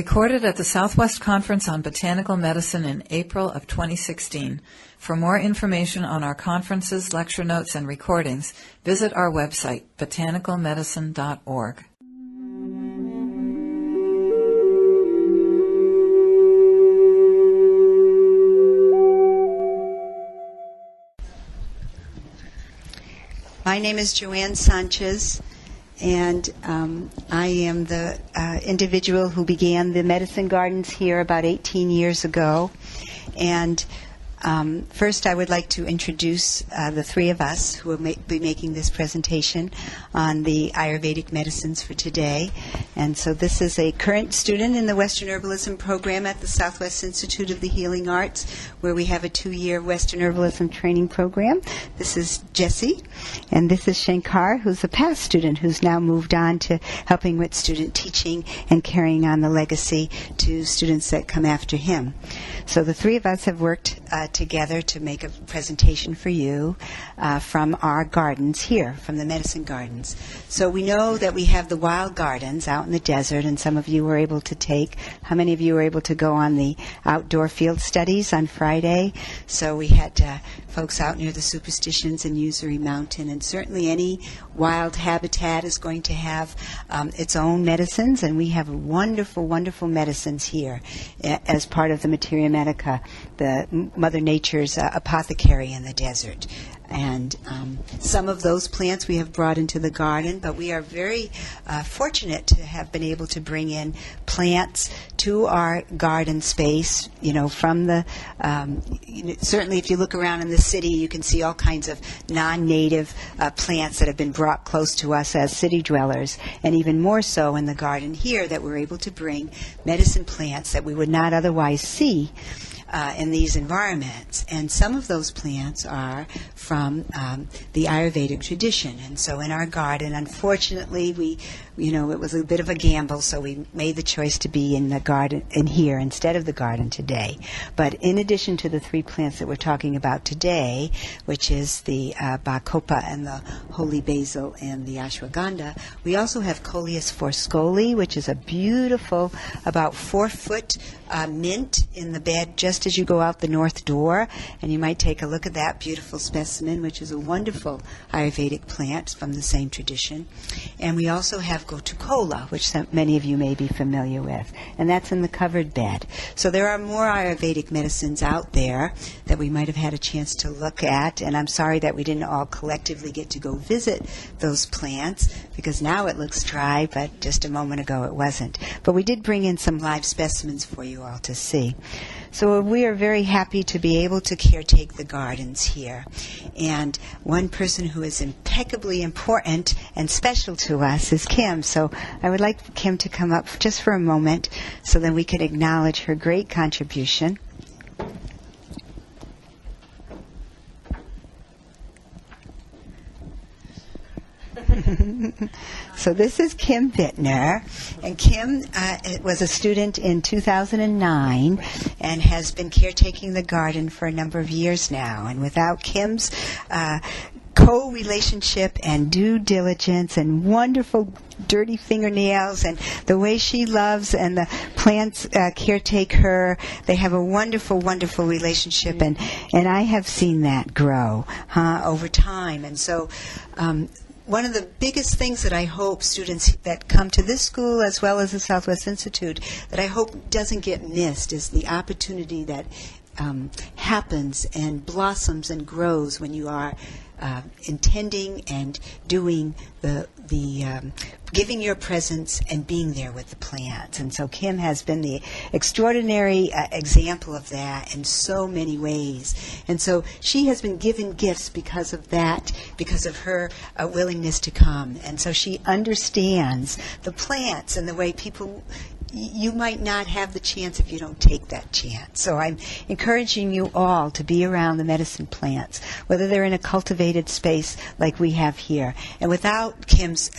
Recorded at the Southwest Conference on Botanical Medicine in April of 2016. For more information on our conferences, lecture notes, and recordings, visit our website, botanicalmedicine.org. My name is Joanne Sanchez, and I am the individual who began the medicine gardens here about 18 years ago. And first I would like to introduce the three of us who will be making this presentation on the Ayurvedic medicines for today. And so this is a current student in the Western Herbalism program at the Southwest Institute of the Healing Arts, where we have a 2-year Western Herbalism training program. This is Jessie, and this is Sankar, who's a past student who's now moved on to helping with student teaching and carrying on the legacy to students that come after him. So the three of us have worked together to make a presentation for you from our gardens here, from the medicine gardens. So we know that we have the wild gardens out in the desert, and some of you were able to take. How many of you were able to go on the outdoor field studies on Friday? So we had folks out near the Superstitions and Usury Mountain, and certainly any wild habitat is going to have its own medicines, and we have wonderful, wonderful medicines here as part of the Materia Medica, the Mother Nature's apothecary in the desert. And some of those plants we have brought into the garden, but we are very fortunate to have been able to bring in plants to our garden space, from the, certainly if you look around in the city, you can see all kinds of non-native plants that have been brought close to us as city dwellers, and even more so in the garden here that we're able to bring medicine plants that we would not otherwise see in these environments. And some of those plants are from the Ayurvedic tradition. And so in our garden, unfortunately, it was a bit of a gamble, so we made the choice to be in the garden, in here, instead of the garden today. But in addition to the three plants that we're talking about today, which is the Bacopa and the holy basil and the Ashwagandha, we also have Coleus forscoli, which is a beautiful, about 4-foot mint in the bed just as you go out the north door, and you might take a look at that beautiful specimen, which is a wonderful Ayurvedic plant from the same tradition. And we also have Gotukola, which many of you may be familiar with, and that's in the covered bed. So there are more Ayurvedic medicines out there that we might have had a chance to look at, and I'm sorry that we didn't all collectively get to go visit those plants, because now it looks dry, but just a moment ago it wasn't. But we did bring in some live specimens for you all to see. So we are very happy to be able to caretake the gardens here. And one person who is impeccably important and special to us is Kim. So I would like Kim to come up just for a moment so that we can acknowledge her great contribution. So this is Kim Bittner, and Kim was a student in 2009 and has been caretaking the garden for a number of years now. And without Kim's co-relationship and due diligence and wonderful dirty fingernails and the way she loves and the plants caretake her, they have a wonderful, wonderful relationship, and I have seen that grow over time. And so one of the biggest things that I hope students that come to this school as well as the Southwest Institute that I hope doesn't get missed is the opportunity that happens and blossoms and grows when you are intending and doing the giving your presence and being there with the plants. And so Kim has been the extraordinary example of that in so many ways. And so she has been given gifts because of that, because of her willingness to come. And so she understands the plants and the way people, you might not have the chance if you don't take that chance. So I'm encouraging you all to be around the medicine plants, whether they're in a cultivated space like we have here. And without Kim's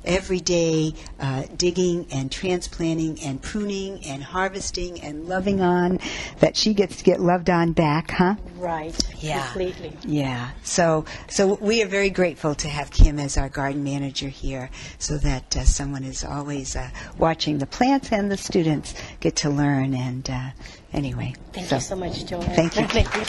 everyday digging and transplanting and pruning and harvesting and loving on, that she gets to get loved on back, huh? Right. Yeah. Completely. Yeah. So we are very grateful to have Kim as our garden manager here, so that someone is always watching the plants parents and the students get to learn. And anyway. Thank you so much, Joanne. Thank you. Thank you.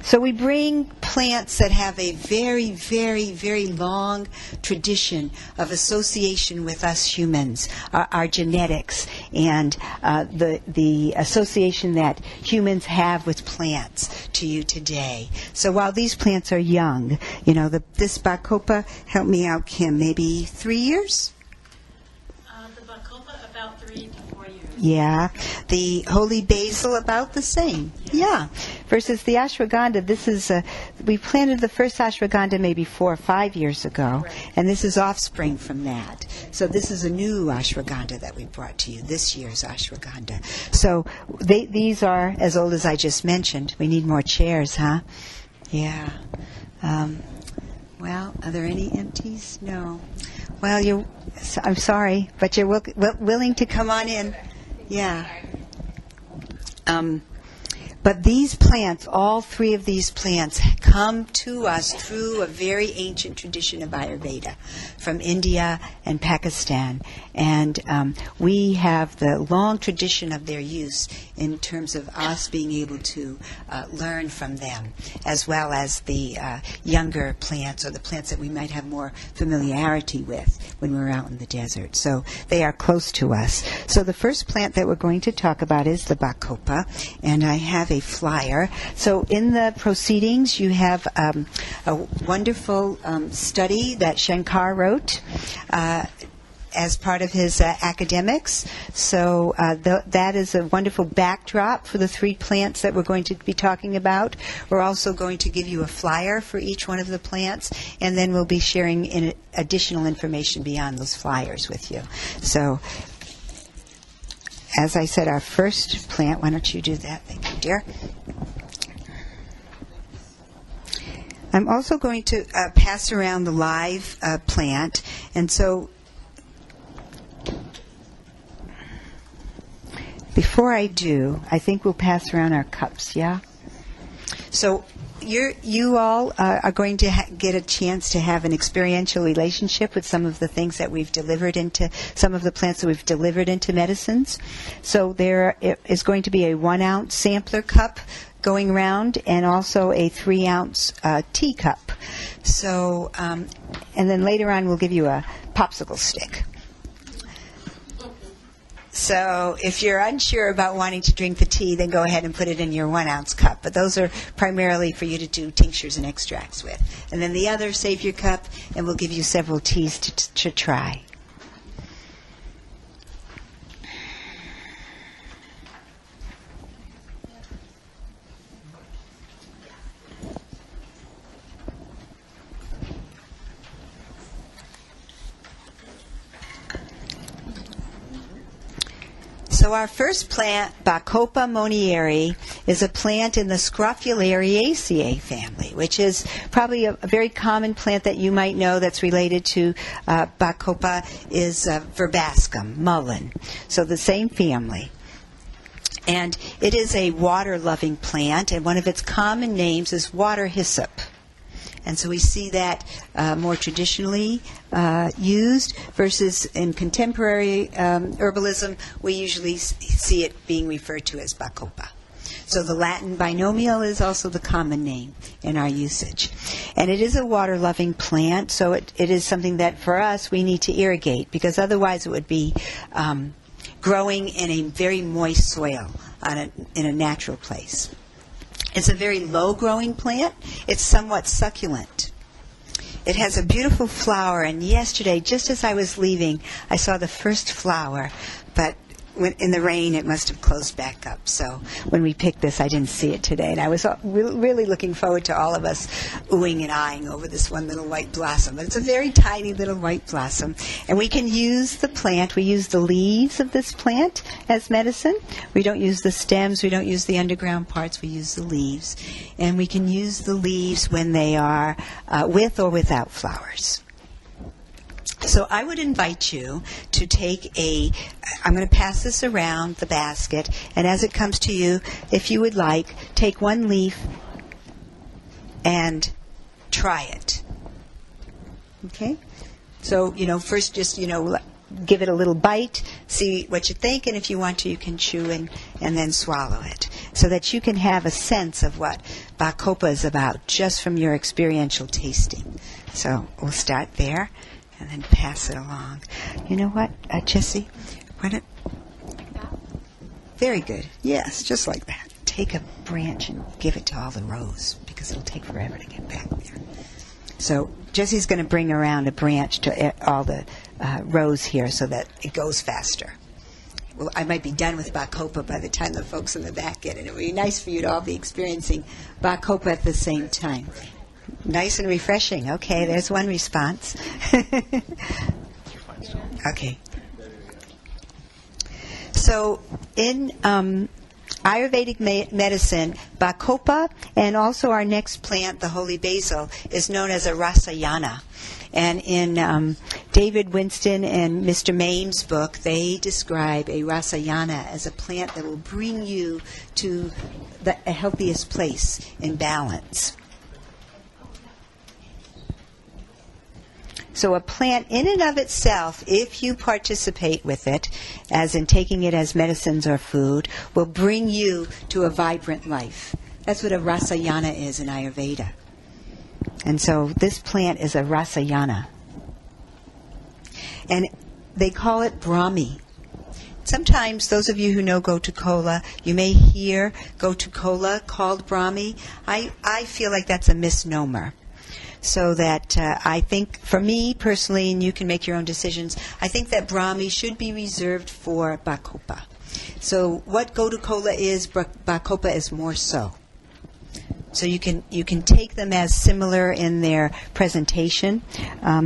So we bring plants that have a very, very, very long tradition of association with us humans, our genetics, and the association that humans have with plants to you today. So while these plants are young, this Bacopa, help me out, Kim, maybe 3 years? The Bacopa, about 3 to 4 years. Yeah. The holy basil, about the same. Yeah. Versus the ashwagandha, we planted the first ashwagandha maybe 4 or 5 years ago, right. And this is offspring from that. So this is a new ashwagandha that we brought to you, this year's ashwagandha. So these are as old as I just mentioned. We need more chairs, huh? Yeah. Well, are there any empties? No. Well, I'm sorry, but you're willing to come on in. Yeah. But these plants, all 3 of these plants, come to us through a very ancient tradition of Ayurveda from India and Pakistan. And we have the long tradition of their use in terms of us being able to learn from them, as well as the younger plants or the plants that we might have more familiarity with when we're out in the desert. So they are close to us. So the first plant that we're going to talk about is the Bacopa, and I have a flyer. So in the proceedings, you have a wonderful study that Sankar wrote as part of his academics. So that is a wonderful backdrop for the 3 plants that we're going to be talking about. We're also going to give you a flyer for each one of the plants, and then we'll be sharing additional information beyond those flyers with you. So as I said, our first plant, why don't you do that? Thank you, dear. I'm also going to pass around the live plant, and so before I do, I think we'll pass around our cups, yeah? So you all are going to get a chance to have an experiential relationship with some of the things that we've delivered into, some of the plants that we've delivered into medicines. So there is going to be a 1-ounce sampler cup going around, and also a 3-ounce teacup. So, and then later on we'll give you a popsicle stick. So if you're unsure about wanting to drink the tea, then go ahead and put it in your 1-ounce cup. But those are primarily for you to do tinctures and extracts with. And then the other, save your cup, and we'll give you several teas to try. So our first plant, Bacopa monieri, is a plant in the Scrophulariaceae family, which is probably a very common plant that you might know that's related to Bacopa is verbascum, mullein. So the same family. And it is a water-loving plant, and one of its common names is water hyssop. And so we see that more traditionally used versus in contemporary herbalism, we usually see it being referred to as Bacopa. So the Latin binomial is also the common name in our usage. And it is a water-loving plant, so it is something that for us we need to irrigate, because otherwise it would be growing in a very moist soil in a natural place. It's a very low-growing plant. It's somewhat succulent. It has a beautiful flower, and yesterday, just as I was leaving, I saw the first flower, but in the rain, it must have closed back up. So when we picked this, I didn't see it today, and I was really looking forward to all of us oohing and eyeing over this one little white blossom. But it's a very tiny little white blossom, and we can use the plant. We use the leaves of this plant as medicine. We don't use the stems. We don't use the underground parts. We use the leaves, and we can use the leaves when they are with or without flowers. So I would invite you to I'm going to pass this around the basket, and as it comes to you, if you would like, take one leaf and try it. Okay? So, first just, give it a little bite, see what you think, and if you want to, you can chew and then swallow it, so that you can have a sense of what Bacopa is about just from your experiential tasting. So we'll start there and then pass it along. You know what, Jessie? Very good. Yes, just like that. Take a branch and give it to all the rows, because it'll take forever to get back there. So Jessie's going to bring around a branch to all the rows here so that it goes faster. Well, I might be done with Bacopa by the time the folks in the back get it. It would be nice for you to all be experiencing Bacopa at the same time. Nice and refreshing. Okay, there's one response. Okay. So in Ayurvedic medicine, Bacopa, and also our next plant, the holy basil, is known as a rasayana. And in David Winston and Mr. Maim's book, they describe a rasayana as a plant that will bring you to the healthiest place in balance. So a plant in and of itself, if you participate with it, as in taking it as medicines or food, will bring you to a vibrant life. That's what a rasayana is in Ayurveda. And so this plant is a rasayana. And they call it Brahmi. Sometimes, those of you who know gotu kola, you may hear gotu kola called Brahmi. I feel like that's a misnomer. So that I think, for me personally, and you can make your own decisions, I think that Brahmi should be reserved for Bacopa. So what gotu kola is, Bacopa is more so. So you can take them as similar in their presentation.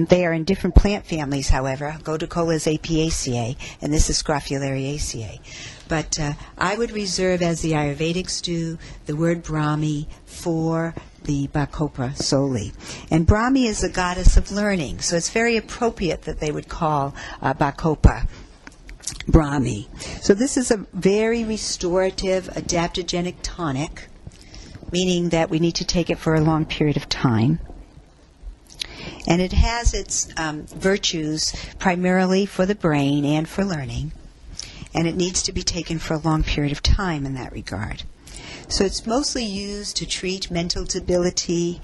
They are in different plant families, however. Gotu kola is Apiaceae, and this is Scrophulariaceae. But I would reserve, as the Ayurvedics do, the word Brahmi for the Bacopa solely. And Brahmi is the goddess of learning, so it's very appropriate that they would call Bacopa Brahmi. So this is a very restorative, adaptogenic tonic, meaning that we need to take it for a long period of time. And it has its virtues primarily for the brain and for learning, and it needs to be taken for a long period of time in that regard. So it's mostly used to treat mental debility.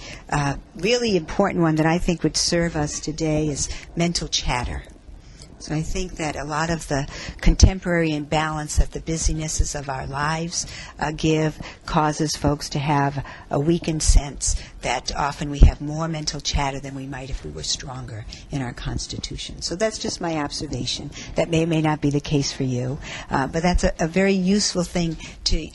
Really important one that I think would serve us today is mental chatter. So I think that a lot of the contemporary imbalance that the busynesses of our lives give causes folks to have a weakened sense that often we have more mental chatter than we might if we were stronger in our constitution. So that's just my observation. That may or may not be the case for you. But that's a very useful thing to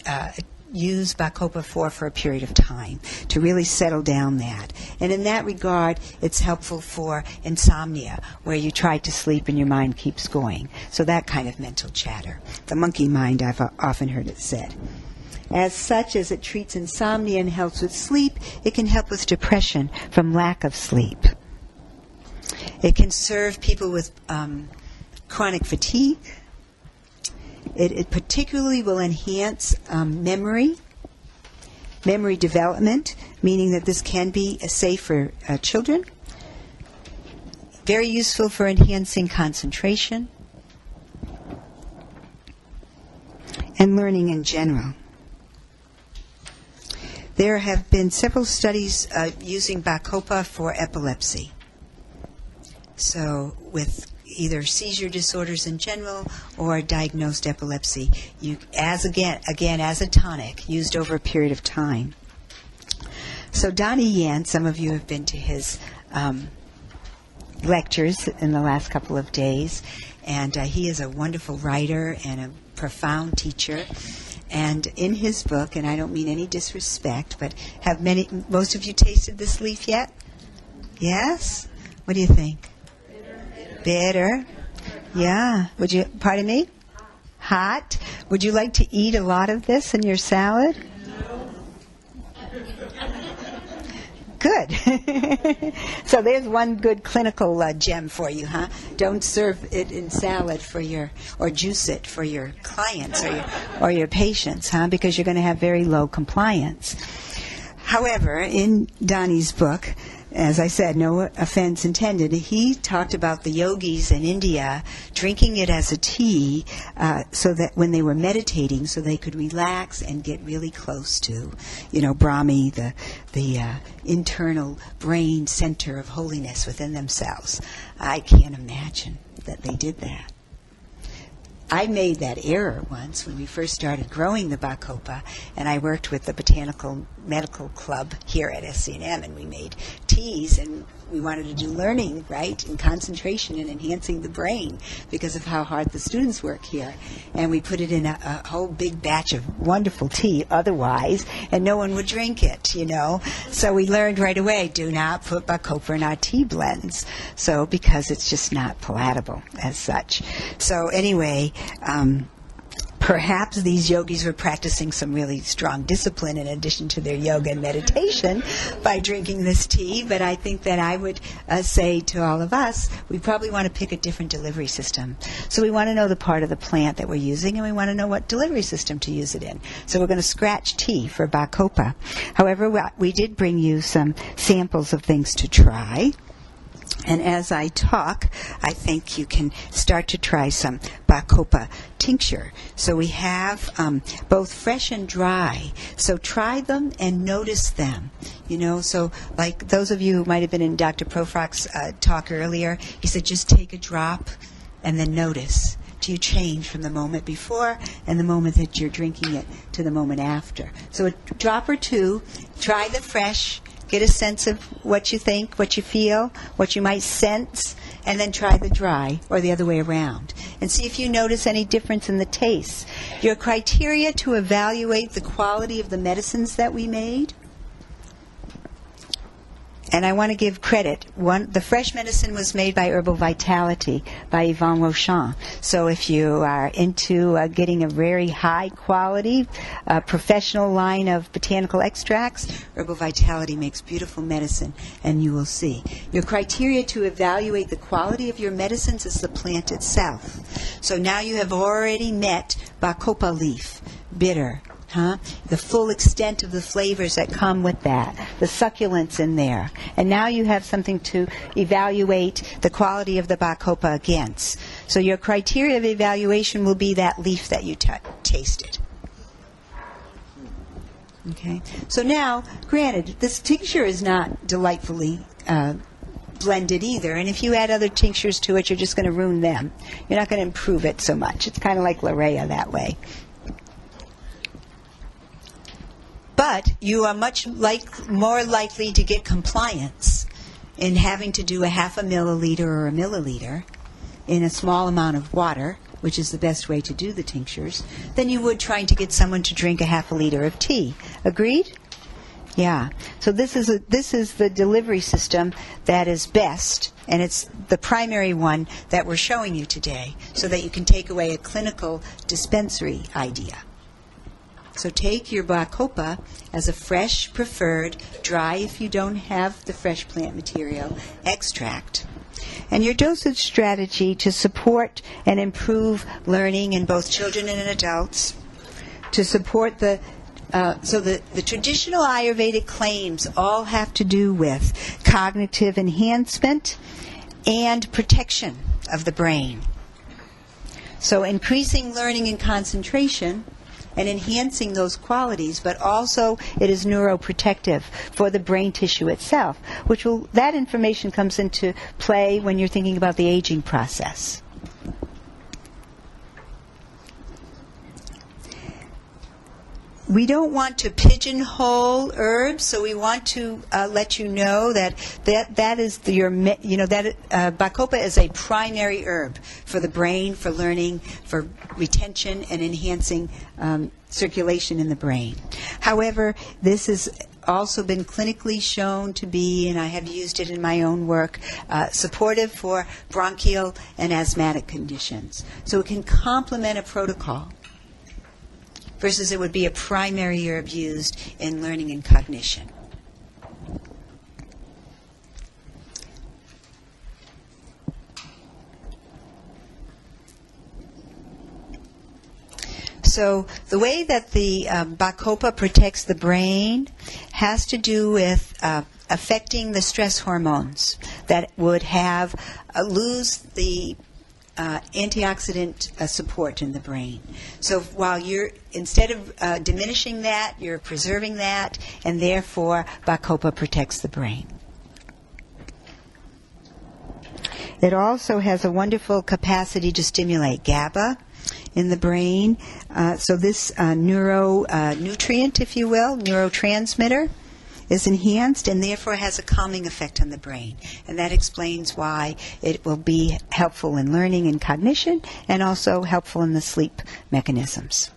use Bacopa for a period of time, to really settle down that. And in that regard, it's helpful for insomnia, where you try to sleep and your mind keeps going. So that kind of mental chatter. The monkey mind, I've often heard it said. As such, as it treats insomnia and helps with sleep, it can help with depression from lack of sleep. It can serve people with chronic fatigue. It particularly will enhance memory development, meaning that this can be safe for children. Very useful for enhancing concentration and learning in general. There have been several studies using Bacopa for epilepsy. So with either seizure disorders in general or diagnosed epilepsy, as a tonic, used over a period of time. So Donnie Yen, some of you have been to his lectures in the last couple of days, and he is a wonderful writer and a profound teacher. And in his book, and I don't mean any disrespect, but have most of you tasted this leaf yet? Yes? What do you think? Bitter. Yeah. Pardon me? Hot. Would you like to eat a lot of this in your salad? Good. So there's one good clinical gem for you, huh? Don't serve it in salad or juice it for your clients or your patients, huh? Because you're going to have very low compliance. However, in Donnie's book, as I said, no offense intended, he talked about the yogis in India drinking it as a tea so that when they were meditating, so they could relax and get really close to, Brahmi, the internal brain center of holiness within themselves. I can't imagine that they did that. I made that error once when we first started growing the bacopa, and I worked with the Botanical Medical Club here at SCNM, and we made teas, and we wanted to do learning, right, and concentration and enhancing the brain because of how hard the students work here. And we put it in a whole big batch of wonderful tea otherwise, and no one would drink it, So we learned right away, do not put bacopa in our tea blends, because it's just not palatable as such. So anyway, perhaps these yogis were practicing some really strong discipline in addition to their yoga and meditation by drinking this tea, but I think that I would say to all of us, we probably want to pick a different delivery system. So we want to know the part of the plant that we're using, and we want to know what delivery system to use it in. So we're going to scratch tea for bacopa. However, we did bring you some samples of things to try. And as I talk, I think you can start to try some bacopa tincture. So we have both fresh and dry. So try them and notice them. So like those of you who might have been in Dr. Profrock's talk earlier, he said just take a drop and then notice. Do you change from the moment before and the moment that you're drinking it to the moment after? So a drop or two, try the fresh. Get a sense of what you think, what you feel, what you might sense, and then try the dry, or the other way around. And see if you notice any difference in the taste. Your criteria to evaluate the quality of the medicines that we made. And I want to give credit. The fresh medicine was made by Herbal Vitality, by Yvonne Rochon. So if you are into getting a very high quality, professional line of botanical extracts, Herbal Vitality makes beautiful medicine, and you will see. Your criteria to evaluate the quality of your medicines is the plant itself. So now you have already met bacopa leaf, bitter, the full extent of the flavors that come with that, the succulence in there. And now you have something to evaluate the quality of the bacopa against. So your criteria of evaluation will be that leaf that you tasted. Okay. So now, granted, this tincture is not delightfully blended either, and if you add other tinctures to it, you're just going to ruin them. You're not going to improve it so much. It's kind of like Larea that way. But you are much more likely to get compliance in having to do a half a milliliter or a milliliter in a small amount of water, which is the best way to do the tinctures, than you would trying to get someone to drink a half a liter of tea. Agreed? Yeah. So this is the delivery system that is best, and it's the primary one that we're showing you today, so that you can take away a clinical dispensary idea. So take your bacopa as a fresh, preferred, dry if you don't have the fresh plant material, extract. And your dosage strategy to support and improve learning in both children and adults, to support the traditional Ayurvedic claims all have to do with cognitive enhancement and protection of the brain. So increasing learning and concentration and enhancing those qualities, but also it is neuroprotective for the brain tissue itself, that information comes into play when you're thinking about the aging process. We don't want to pigeonhole herbs, so we want to let you know that is bacopa is a primary herb for the brain, for learning, for retention, and enhancing circulation in the brain. However, this has also been clinically shown to be, and I have used it in my own work, supportive for bronchial and asthmatic conditions. So it can complement a protocol, versus it would be a primary herb used in learning and cognition. So the way that the bacopa protects the brain has to do with affecting the stress hormones that would have lose the antioxidant support in the brain. So while you're, instead of diminishing that, you're preserving that, and therefore Bacopa protects the brain. It also has a wonderful capacity to stimulate GABA in the brain. So this nutrient, if you will, neurotransmitter, is enhanced and therefore has a calming effect on the brain. And that explains why it will be helpful in learning and cognition and also helpful in the sleep mechanisms.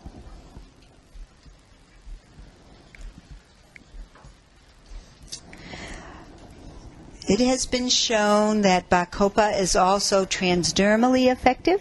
It has been shown that Bacopa is also transdermally effective.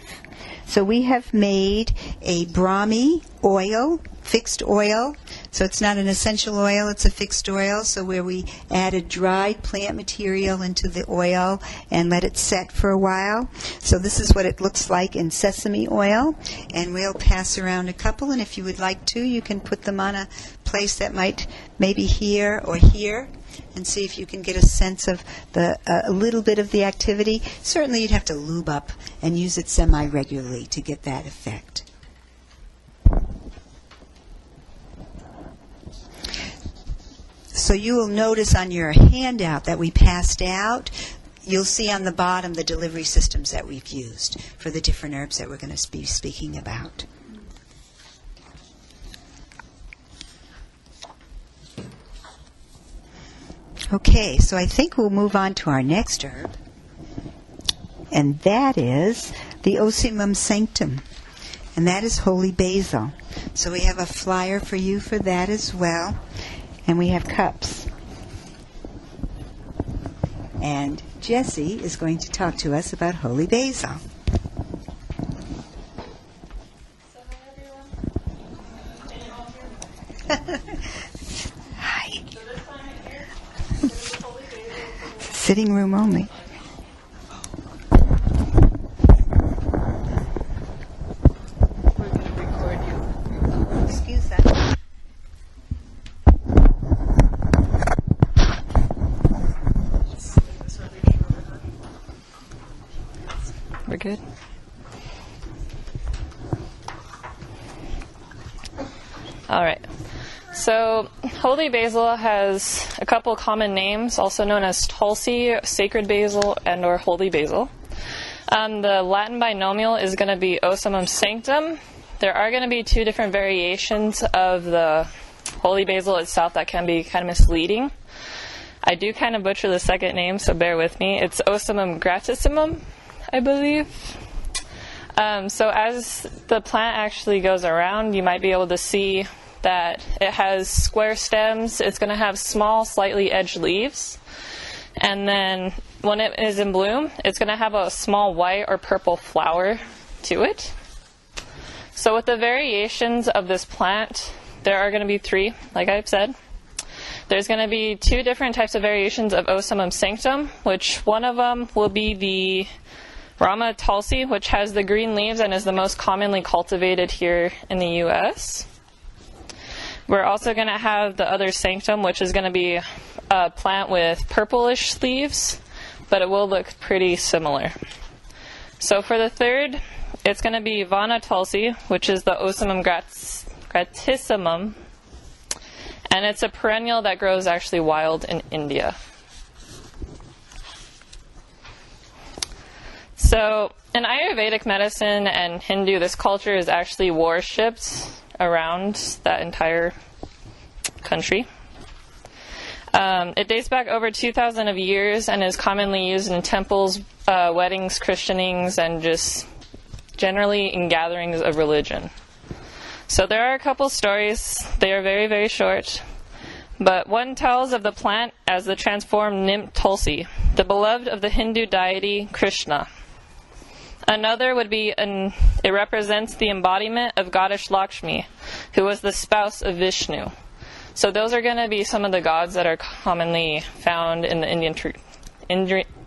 So we have made a Brahmi oil, fixed oil. So it's not an essential oil, it's a fixed oil. So where we added dried plant material into the oil and let it set for a while. So this is what it looks like in sesame oil. And we'll pass around a couple. And if you would like to, you can put them on a place that might maybe here or here, and see if you can get a sense of a little bit of the activity. Certainly you'd have to lube up and use it semi-regularly to get that effect. So you will notice on your handout that we passed out, you'll see on the bottom the delivery systems that we've used for the different herbs that we're going to be speaking about. Okay, so I think we'll move on to our next herb, and that is the Ocimum sanctum, and that is holy basil. So we have a flyer for you for that as well, and we have cups. And Jessie is going to talk to us about holy basil. Hi. Sitting room only. We're going to record you. Excuse that. We're good. All right. So, holy basil has a couple common names, also known as Tulsi, sacred basil, and or holy basil. The Latin binomial is going to be Ocimum sanctum. There are going to be two different variations of the holy basil itself that can be kind of misleading. I do kind of butcher the second name, so bear with me. It's Ocimum gratissimum, I believe. So as the plant actually goes around, you might be able to see that it has square stems. It's going to have small, slightly edged leaves. And then when it is in bloom, it's going to have a small white or purple flower to it. So with the variations of this plant, there are going to be three, like I've said. There's going to be two different types of variations of Ocimum sanctum, which one of them will be the Rama Tulsi, which has the green leaves and is the most commonly cultivated here in the U.S. We're also going to have the other sanctum, which is going to be a plant with purplish leaves, but it will look pretty similar. So for the third, it's going to be Vana Tulsi, which is the Ocimum gratissimum, and it's a perennial that grows actually wild in India. So in Ayurvedic medicine and Hindu, this culture is actually worshipped around that entire country. It dates back over 2,000 of years and is commonly used in temples, weddings, christenings, and just generally in gatherings of religion. So there are a couple stories. They are very, very short. But one tells of the plant as the transformed nymph Tulsi, the beloved of the Hindu deity Krishna. Another would be, it represents the embodiment of goddess Lakshmi, who was the spouse of Vishnu. So those are going to be some of the gods that are commonly found in the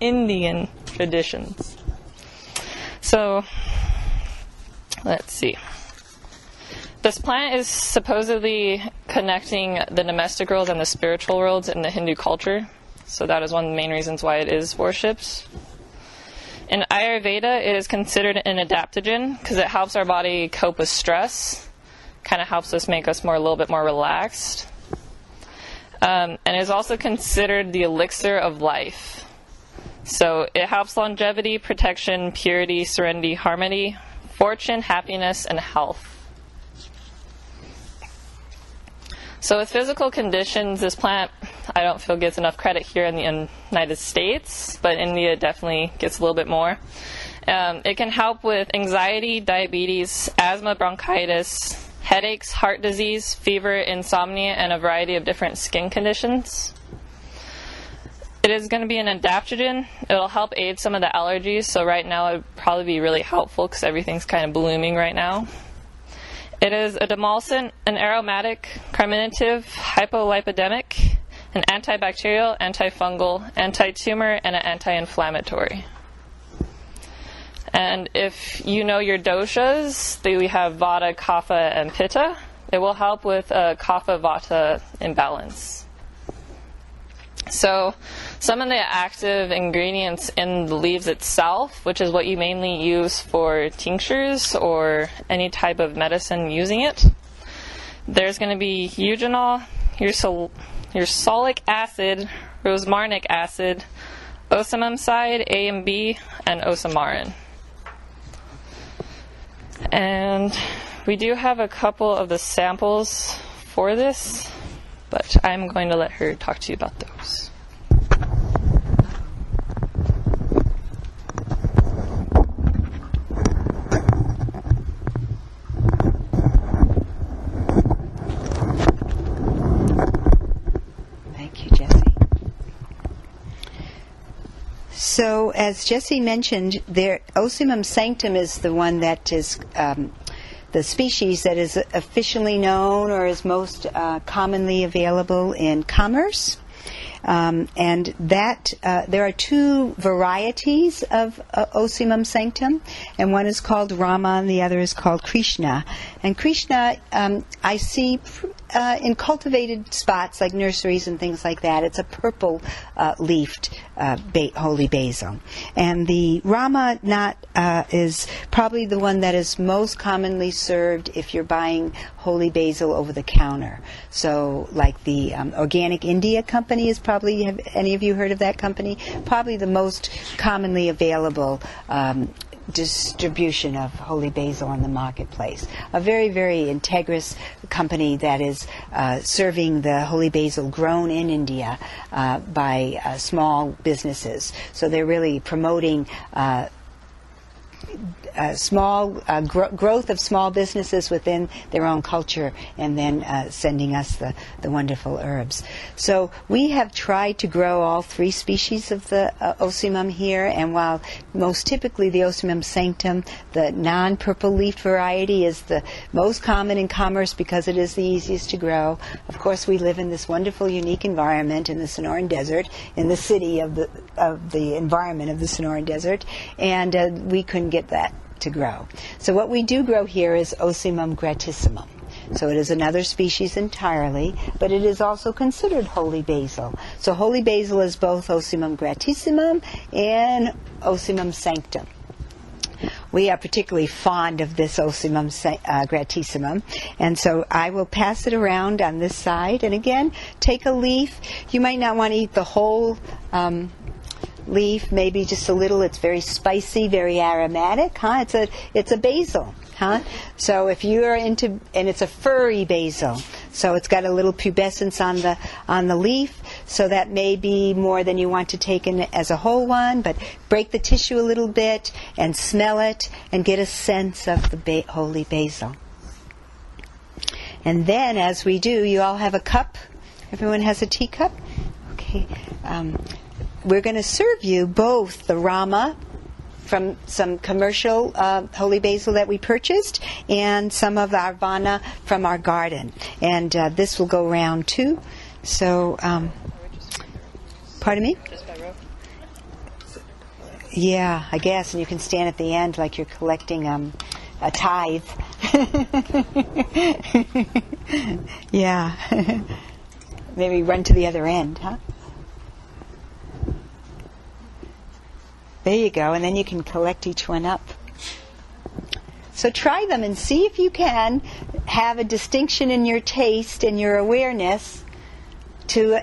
Indian traditions. So, let's see. This plant is supposedly connecting the domestic world and the spiritual worlds in the Hindu culture. so that is one of the main reasons why it is worshipped. In Ayurveda, it is considered an adaptogen because it helps our body cope with stress, kind of helps us make us a little bit more relaxed. And it is also considered the elixir of life. So it helps longevity, protection, purity, serenity, harmony, fortune, happiness, and health. So with physical conditions, this plant, I don't feel gets enough credit here in the United States, but India definitely gets a little bit more. It can help with anxiety, diabetes, asthma, bronchitis, headaches, heart disease, fever, insomnia, and a variety of different skin conditions. It is going to be an adaptogen. It'll help aid some of the allergies, so right now it would probably be really helpful because everything's kind of blooming right now. It is a demulcent, an aromatic, carminative, hypolipidemic, an antibacterial, antifungal, anti-tumor, and an anti-inflammatory. And if you know your doshas, we have Vata, Kapha, and Pitta. It will help with a Kapha-Vata imbalance. So some of the active ingredients in the leaves itself, which is what you mainly use for tinctures or any type of medicine using it, there's going to be eugenol, ursolic acid, rosmarinic acid, osamimside, A and B, and osamarin. And we do have a couple of the samples for this, but I'm going to let her talk to you about those. Thank you, Jessie. So, as Jessie mentioned, Ocimum sanctum is the one that is the species that is officially known or is most commonly available in commerce. And that there are two varieties of Ocimum sanctum, and one is called Rama and the other is called Krishna. And Krishna, I see in cultivated spots like nurseries and things like that. It's a purple leafed holy basil. And the Rama is probably the one that is most commonly served if you're buying holy basil over the counter. So like the Organic India company is probably, have any of you heard of that company? Probably the most commonly available distribution of holy basil on the marketplace. A very, very integrous company that is serving the holy basil grown in India by small businesses. So they're really promoting growth of small businesses within their own culture, and then sending us the wonderful herbs. So we have tried to grow all three species of the Ocimum here, and while most typically the Ocimum sanctum, the non-purple leaf variety, is the most common in commerce because it is the easiest to grow. Of course, we live in this wonderful, unique environment in the Sonoran Desert, in the city of the environment of the Sonoran Desert, and we couldn't get that to grow. So what we do grow here is Ocimum gratissimum. So it is another species entirely, but it is also considered holy basil. So holy basil is both Ocimum gratissimum and Ocimum sanctum. We are particularly fond of this Ocimum gratissimum, and so I will pass it around on this side. And again, take a leaf. You might not want to eat the whole leaf, maybe just a little. It's very spicy, very aromatic, huh? It's a basil, huh? So if you are into, and it's a furry basil, so it's got a little pubescence on the leaf, so that may be more than you want to take in as a whole one, but break the tissue a little bit and smell it and get a sense of the holy basil. And then, as we do, you all have a cup. Everyone has a teacup? Okay. We're going to serve you both the Rama from some commercial holy basil that we purchased, and some of our Vana from our garden. And this will go round too. So, pardon me? Just by row. Yeah, I guess. And you can stand at the end like you're collecting a tithe. Yeah. Maybe run to the other end, huh? There you go, and then you can collect each one up. So try them and see if you can have a distinction in your taste and your awareness to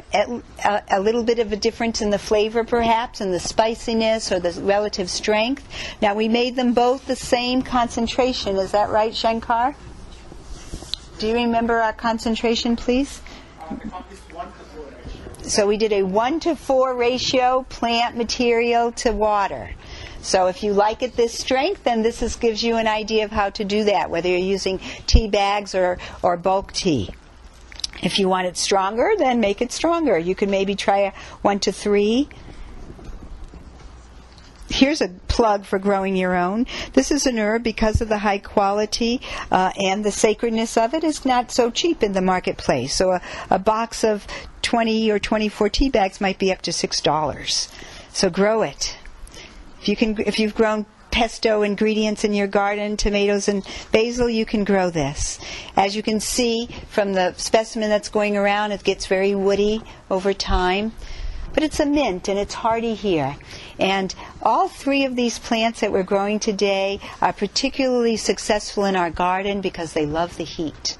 a little bit of a difference in the flavor perhaps, and the spiciness or the relative strength. Now we made them both the same concentration, is that right, Shankar? Do you remember our concentration, please? So we did a 1-to-4 ratio, plant material to water. So if you like it this strength, then this gives you an idea of how to do that, whether you're using tea bags or bulk tea. If you want it stronger, then make it stronger. You could maybe try a 1-to-3. Here's a plug for growing your own. This is an herb, because of the high quality and the sacredness of it, is not so cheap in the marketplace. So a box of 20 or 24 tea bags might be up to $6. So grow it. If you've grown pesto ingredients in your garden, tomatoes and basil, you can grow this. As you can see from the specimen that's going around, it gets very woody over time. But it's a mint, and it's hardy here. And all three of these plants that we're growing today are particularly successful in our garden because they love the heat.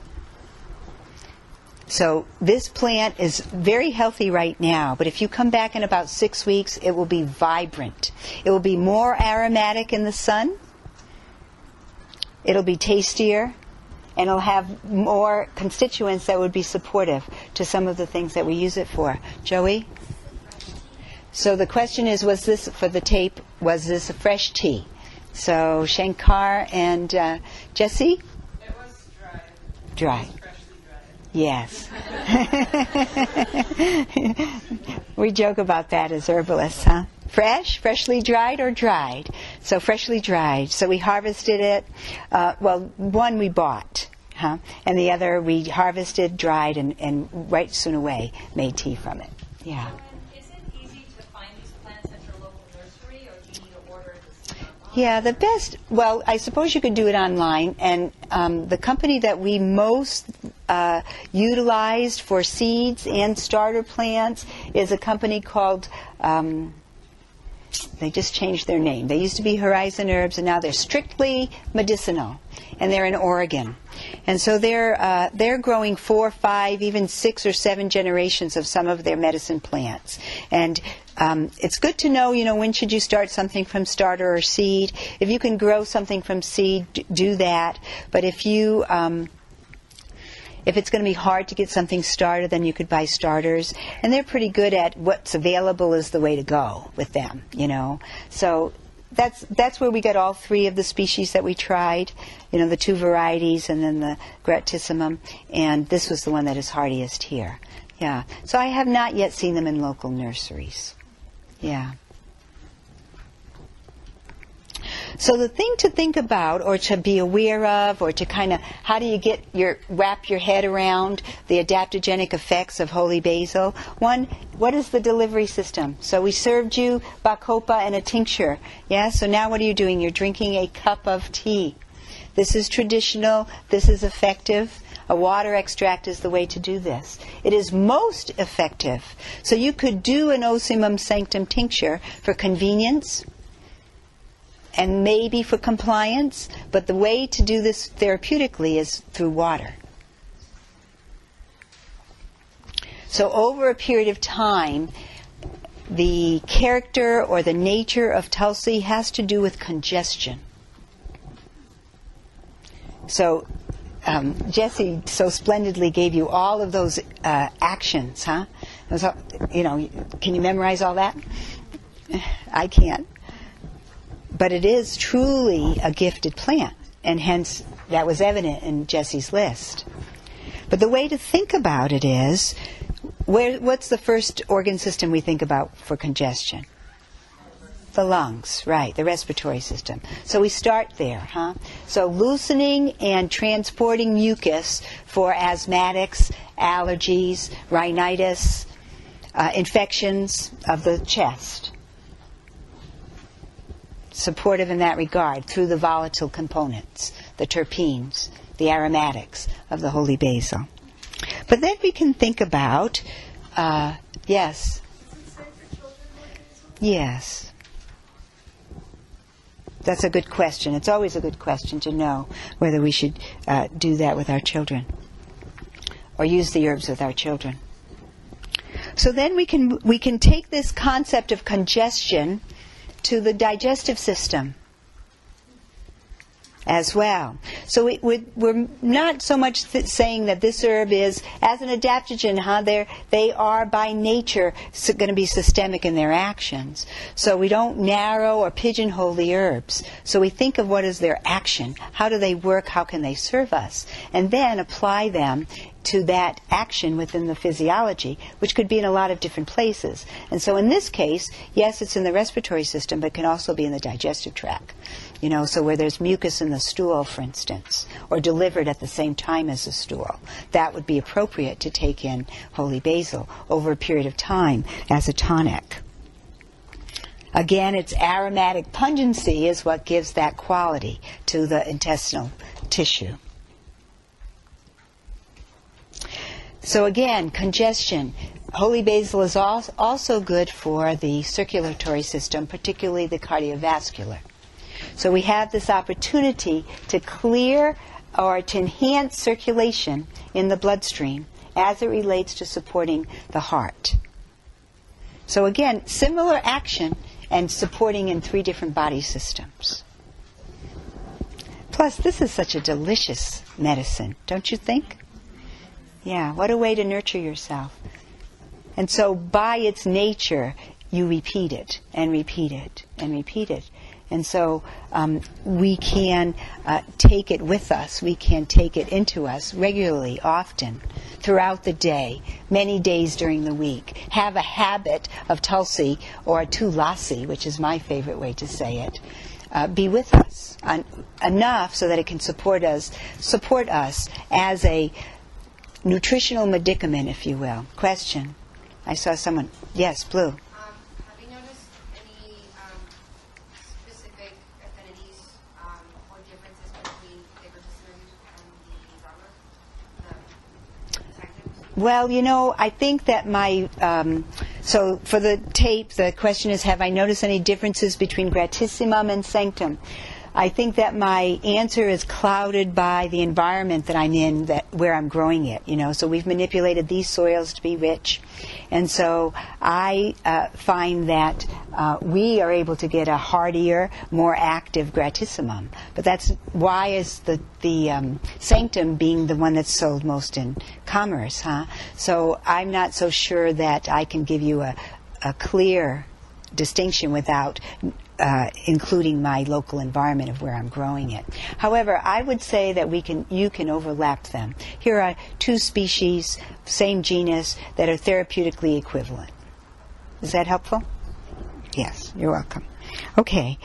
So this plant is very healthy right now, but if you come back in about 6 weeks, it will be vibrant. It will be more aromatic in the sun. It'll be tastier, and it'll have more constituents that would be supportive to some of the things that we use it for. Joey? So the question is, was this, for the tape, was this a fresh tea? So Shankar and Jesse? It was dry. Dry. Freshly dried. Yes. We joke about that as herbalists, huh? Fresh, freshly dried, or dried? So freshly dried. So we harvested it. One we bought, huh? And the other we harvested, dried, and right soon away made tea from it. Yeah. Yeah, the best, well, I suppose you could do it online, and the company that we most utilized for seeds and starter plants is a company called, they just changed their name. They used to be Horizon Herbs, and now they're strictly medicinal, and they're in Oregon. And so they're growing 4, 5, even 6 or 7 generations of some of their medicine plants. And it's good to know, when should you start something from starter or seed. If you can grow something from seed, do that. But if it's going to be hard to get something started, then you could buy starters. And they're pretty good at what's available is the way to go with them, So that's where we got all 3 of the species that we tried, the 2 varieties and then the gratissimum. And this was the one that is hardiest here. Yeah. So I have not yet seen them in local nurseries. Yeah. So the thing to think about, or to be aware of, or to kind of, how do you wrap your head around the adaptogenic effects of holy basil? One, what is the delivery system? So we served you bacopa and a tincture. Yeah. So now what are you doing? You're drinking a cup of tea. This is traditional. This is effective. A water extract is the way to do this. It is most effective. So you could do an Ocimum Sanctum tincture for convenience and maybe for compliance, but the way to do this therapeutically is through water. So over a period of time, the character or the nature of Tulsi has to do with congestion. So Jesse so splendidly gave you all of those actions, huh? Those, can you memorize all that? I can't. But it is truly a gifted plant, and hence that was evident in Jesse's list. But the way to think about it is, what's the first organ system we think about for congestion? The lungs, right, the respiratory system. So we start there, huh? So loosening and transporting mucus for asthmatics, allergies, rhinitis, infections of the chest. Supportive in that regard through the volatile components, the terpenes, the aromatics of the holy basil. But then we can think about, yes. Yes. That's a good question. It's always a good question to know whether we should do that with our children or use the herbs with our children. So then we can take this concept of congestion to the digestive system as well. So we're not so much saying that this herb is, as an adaptogen, they are by nature going to be systemic in their actions. So we don't narrow or pigeonhole the herbs. So we think of what is their action. How do they work? How can they serve us? And then apply them to that action within the physiology, which could be in a lot of different places. And so in this case, yes, it's in the respiratory system, but it can also be in the digestive tract. So where there's mucus in the stool, for instance, or delivered at the same time as the stool, that would be appropriate to take in holy basil over a period of time as a tonic. Again, its aromatic pungency is what gives that quality to the intestinal tissue. So again, congestion. Holy basil is also good for the circulatory system, particularly the cardiovascular. So we have this opportunity to clear or to enhance circulation in the bloodstream as it relates to supporting the heart. So again, similar action and supporting in 3 different body systems. Plus, this is such a delicious medicine, don't you think? Yeah, what a way to nurture yourself. And so by its nature, you repeat it and repeat it and repeat it. And so we can take it with us. We can take it into us regularly, often, throughout the day, many days during the week. Have a habit of tulsi or tulasi, which is my favorite way to say it, be with us enough so that it can support us as a nutritional medicament, if you will. Question. I saw someone. Yes, Blue. Have you noticed any specific affinities or differences between the Verticillin and the Brahmi? Well, I think that so for the tape, the question is, have I noticed any differences between Gratissimum and Sanctum? I think that my answer is clouded by the environment that I'm in, where I'm growing it. So we've manipulated these soils to be rich, and so I find that we are able to get a hardier, more active Gratissimum. But that's why is the Sanctum being the one that's sold most in commerce, huh? So I'm not so sure that I can give you a clear distinction without including my local environment of where I'm growing it. However, I would say that you can overlap them. Here are 2 species, same genus, that are therapeutically equivalent. Is that helpful? Yes, you're welcome. Okay.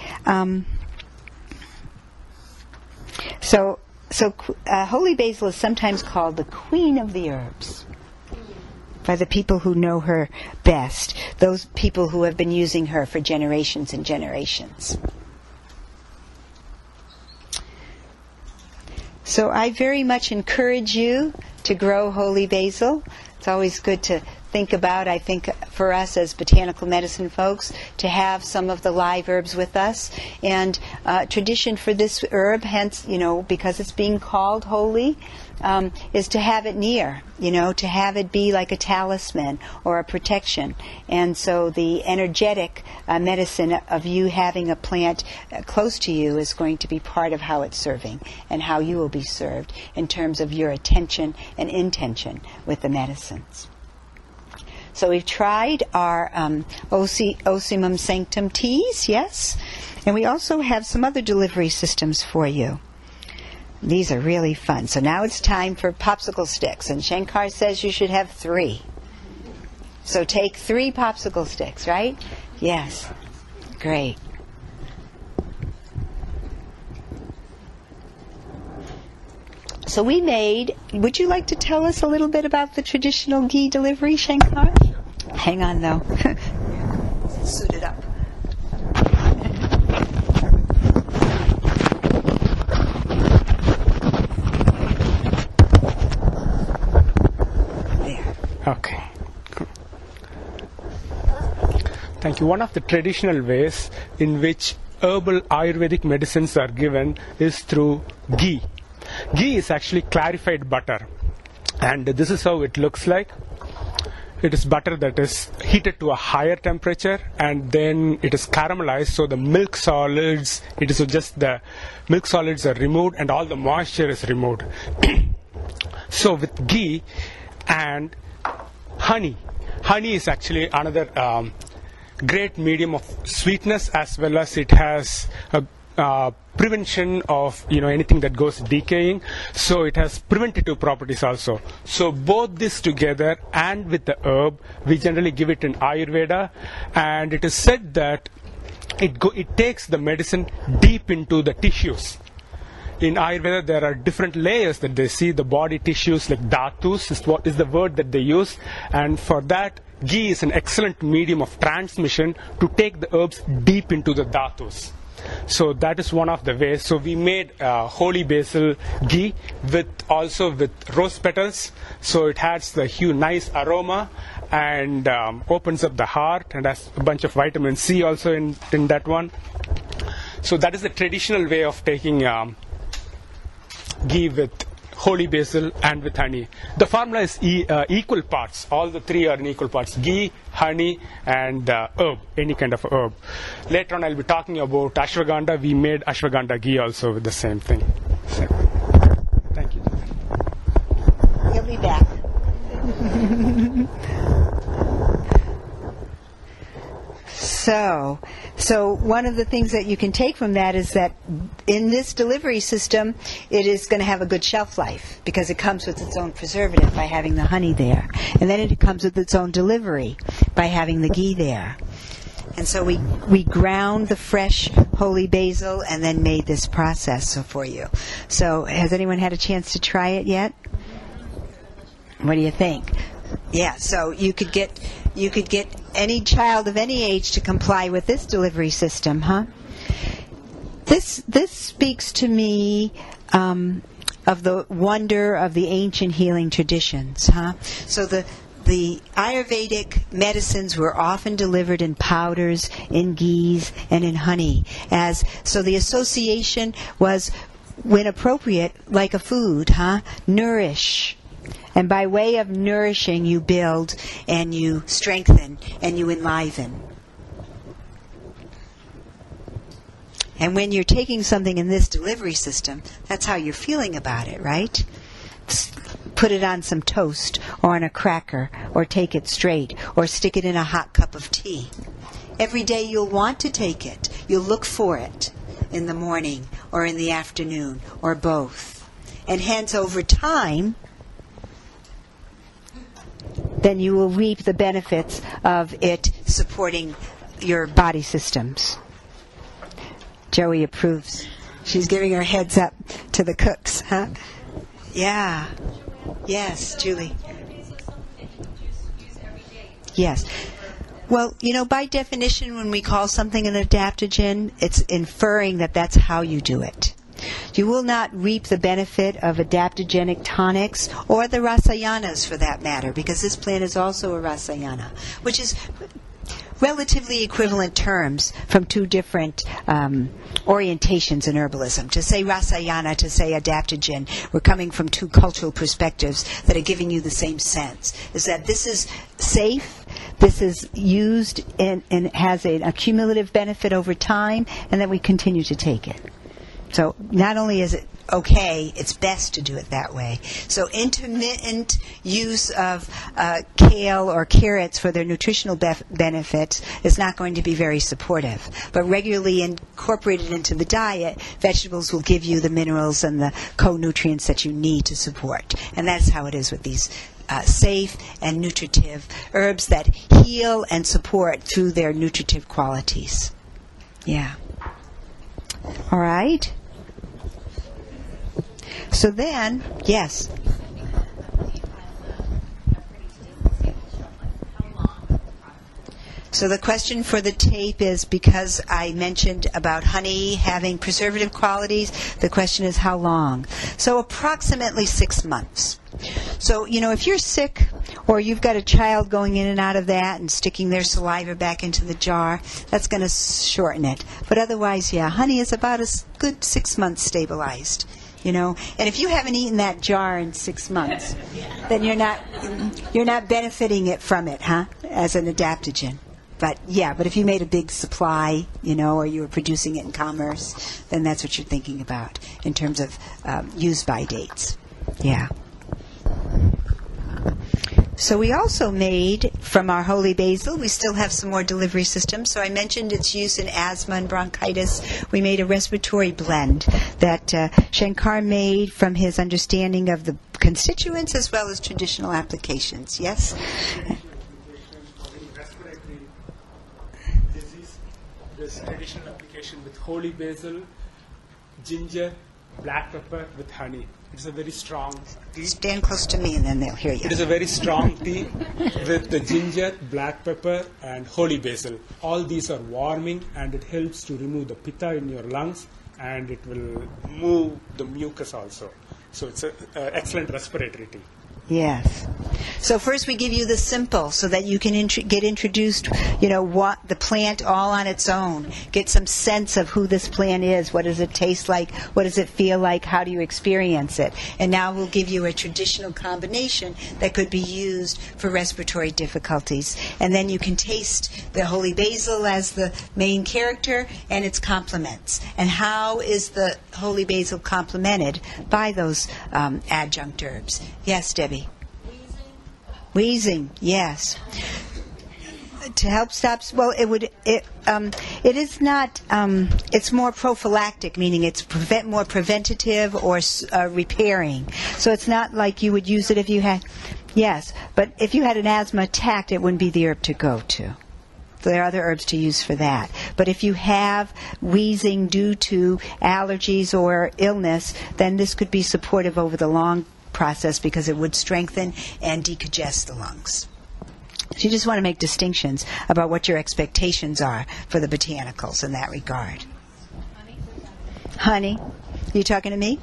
So holy basil is sometimes called the queen of the herbs by the people who know her best, those people who have been using her for generations and generations. So I very much encourage you to grow holy basil. It's always good to think about, I think, for us as botanical medicine folks, to have some of the live herbs with us. And tradition for this herb, hence, because it's being called holy, is to have it near, to have it be like a talisman or a protection. And so the energetic medicine of you having a plant close to you is going to be part of how it's serving and how you will be served in terms of your attention and intention with the medicines. So we've tried our Ocimum Sanctum teas, yes? And we also have some other delivery systems for you. These are really fun. So now it's time for popsicle sticks. And Sankar says you should have 3. So take 3 popsicle sticks, right? Yes. Great. So we would you like to tell us a little bit about the traditional ghee delivery, Sankar? Hang on, though. Suit it up. There. Okay. Thank you. One of the traditional ways in which herbal Ayurvedic medicines are given is through ghee. Ghee is actually clarified butter, and this is how it looks like. It is butter that is heated to a higher temperature, and then it is caramelized, so the milk solids, it is just the milk solids are removed and all the moisture is removed. So with ghee and honey is actually another great medium of sweetness, as well as it has a prevention of anything that goes decaying, so it has preventative properties also. So both this together and with the herb, we generally give it in Ayurveda, and it is said that it takes the medicine deep into the tissues. In Ayurveda, there are different layers that they see. The body tissues, like dhatus is the word that they use, and for that ghee is an excellent medium of transmission to take the herbs deep into the dhatus. So that is one of the ways. So we made holy basil ghee also with rose petals. So it has the nice aroma and opens up the heart, and has a bunch of vitamin C also in that one. So that is the traditional way of taking ghee with holy basil and with honey. The formula is equal parts. All the three are in equal parts: ghee, honey, and herb, any kind of herb. Later on I'll be talking about ashwagandha. We made ashwagandha ghee also with the same thing. So, thank you. He'll be back. So one of the things that you can take from that is that in this delivery system, it is going to have a good shelf life because it comes with its own preservative by having the honey there. And then it comes with its own delivery by having the ghee there. And so we ground the fresh holy basil and then made this process for you. So has anyone had a chance to try it yet? What do you think? Yeah, so you could get any child of any age to comply with this delivery system, huh? This speaks to me of the wonder of the ancient healing traditions, huh? So the Ayurvedic medicines were often delivered in powders, in ghees, and in honey. So the association was, when appropriate, like a food, huh? Nourish. And by way of nourishing, you build and you strengthen and you enliven. And when you're taking something in this delivery system, that's how you're feeling about it, right? Put it on some toast or on a cracker, or take it straight, or stick it in a hot cup of tea. Every day you'll want to take it. You'll look for it in the morning or in the afternoon or both. And hence, over time, then you will reap the benefits of it supporting your body systems. Joey approves. She's giving her heads up to the cooks, huh? Yeah. Yes, Julie. Yes. Well, by definition, when we call something an adaptogen, it's inferring that that's how you do it. You will not reap the benefit of adaptogenic tonics, or the rasayanas for that matter, because this plant is also a rasayana, which is relatively equivalent terms from two different orientations in herbalism. To say rasayana, to say adaptogen, we're coming from two cultural perspectives that are giving you the same sense. Is that this is safe, this is used and has an accumulative benefit over time, and then we continue to take it. So not only is it okay, it's best to do it that way. So intermittent use of kale or carrots for their nutritional benefits is not going to be very supportive. But regularly incorporated into the diet, vegetables will give you the minerals and the co-nutrients that you need to support. And that's how it is with these safe and nutritive herbs that heal and support through their nutritive qualities. Yeah. All right. So then, yes. So the question for the tape is, because I mentioned about honey having preservative qualities, the question is how long? So approximately 6 months. So, if you're sick or you've got a child going in and out of that and sticking their saliva back into the jar, that's going to shorten it. But otherwise, yeah, honey is about a good 6 months stabilized. And if you haven't eaten that jar in 6 months, then you're not benefiting from it, as an adaptogen. But if you made a big supply, or you were producing it in commerce, then that's what you're thinking about in terms of use-by dates. Yeah. So we also made, from our holy basil, we still have some more delivery systems. So I mentioned its use in asthma and bronchitis. We made a respiratory blend that Shankar made from his understanding of the constituents as well as traditional applications. Yes? Respiratory disease, this traditional application with holy basil, ginger, black pepper with honey. It's a very strong tea. Stand close to me and then they'll hear you. It is a very strong tea with the ginger, black pepper, and holy basil. All these are warming, and it helps to remove the pitta in your lungs, and it will move the mucus also. So it's an excellent respiratory tea. Yes. So first we give you the simple so that you can get introduced, what the plant all on its own. Get some sense of who this plant is. What does it taste like? What does it feel like? How do you experience it? And now we'll give you a traditional combination that could be used for respiratory difficulties. And then you can taste the holy basil as the main character and its complements. And how is the holy basil complemented by those adjunct herbs? Yes, Debbie? Wheezing, yes. To help stop, it is not, it's more prophylactic, meaning it's more preventative or repairing. So it's not like you would use it if you had, yes, but if you had an asthma attack, it wouldn't be the herb to go to. There are other herbs to use for that. But if you have wheezing due to allergies or illness, then this could be supportive over the long process because it would strengthen and decongest the lungs. So you just want to make distinctions about what your expectations are for the botanicals in that regard. Honey? You talking to me?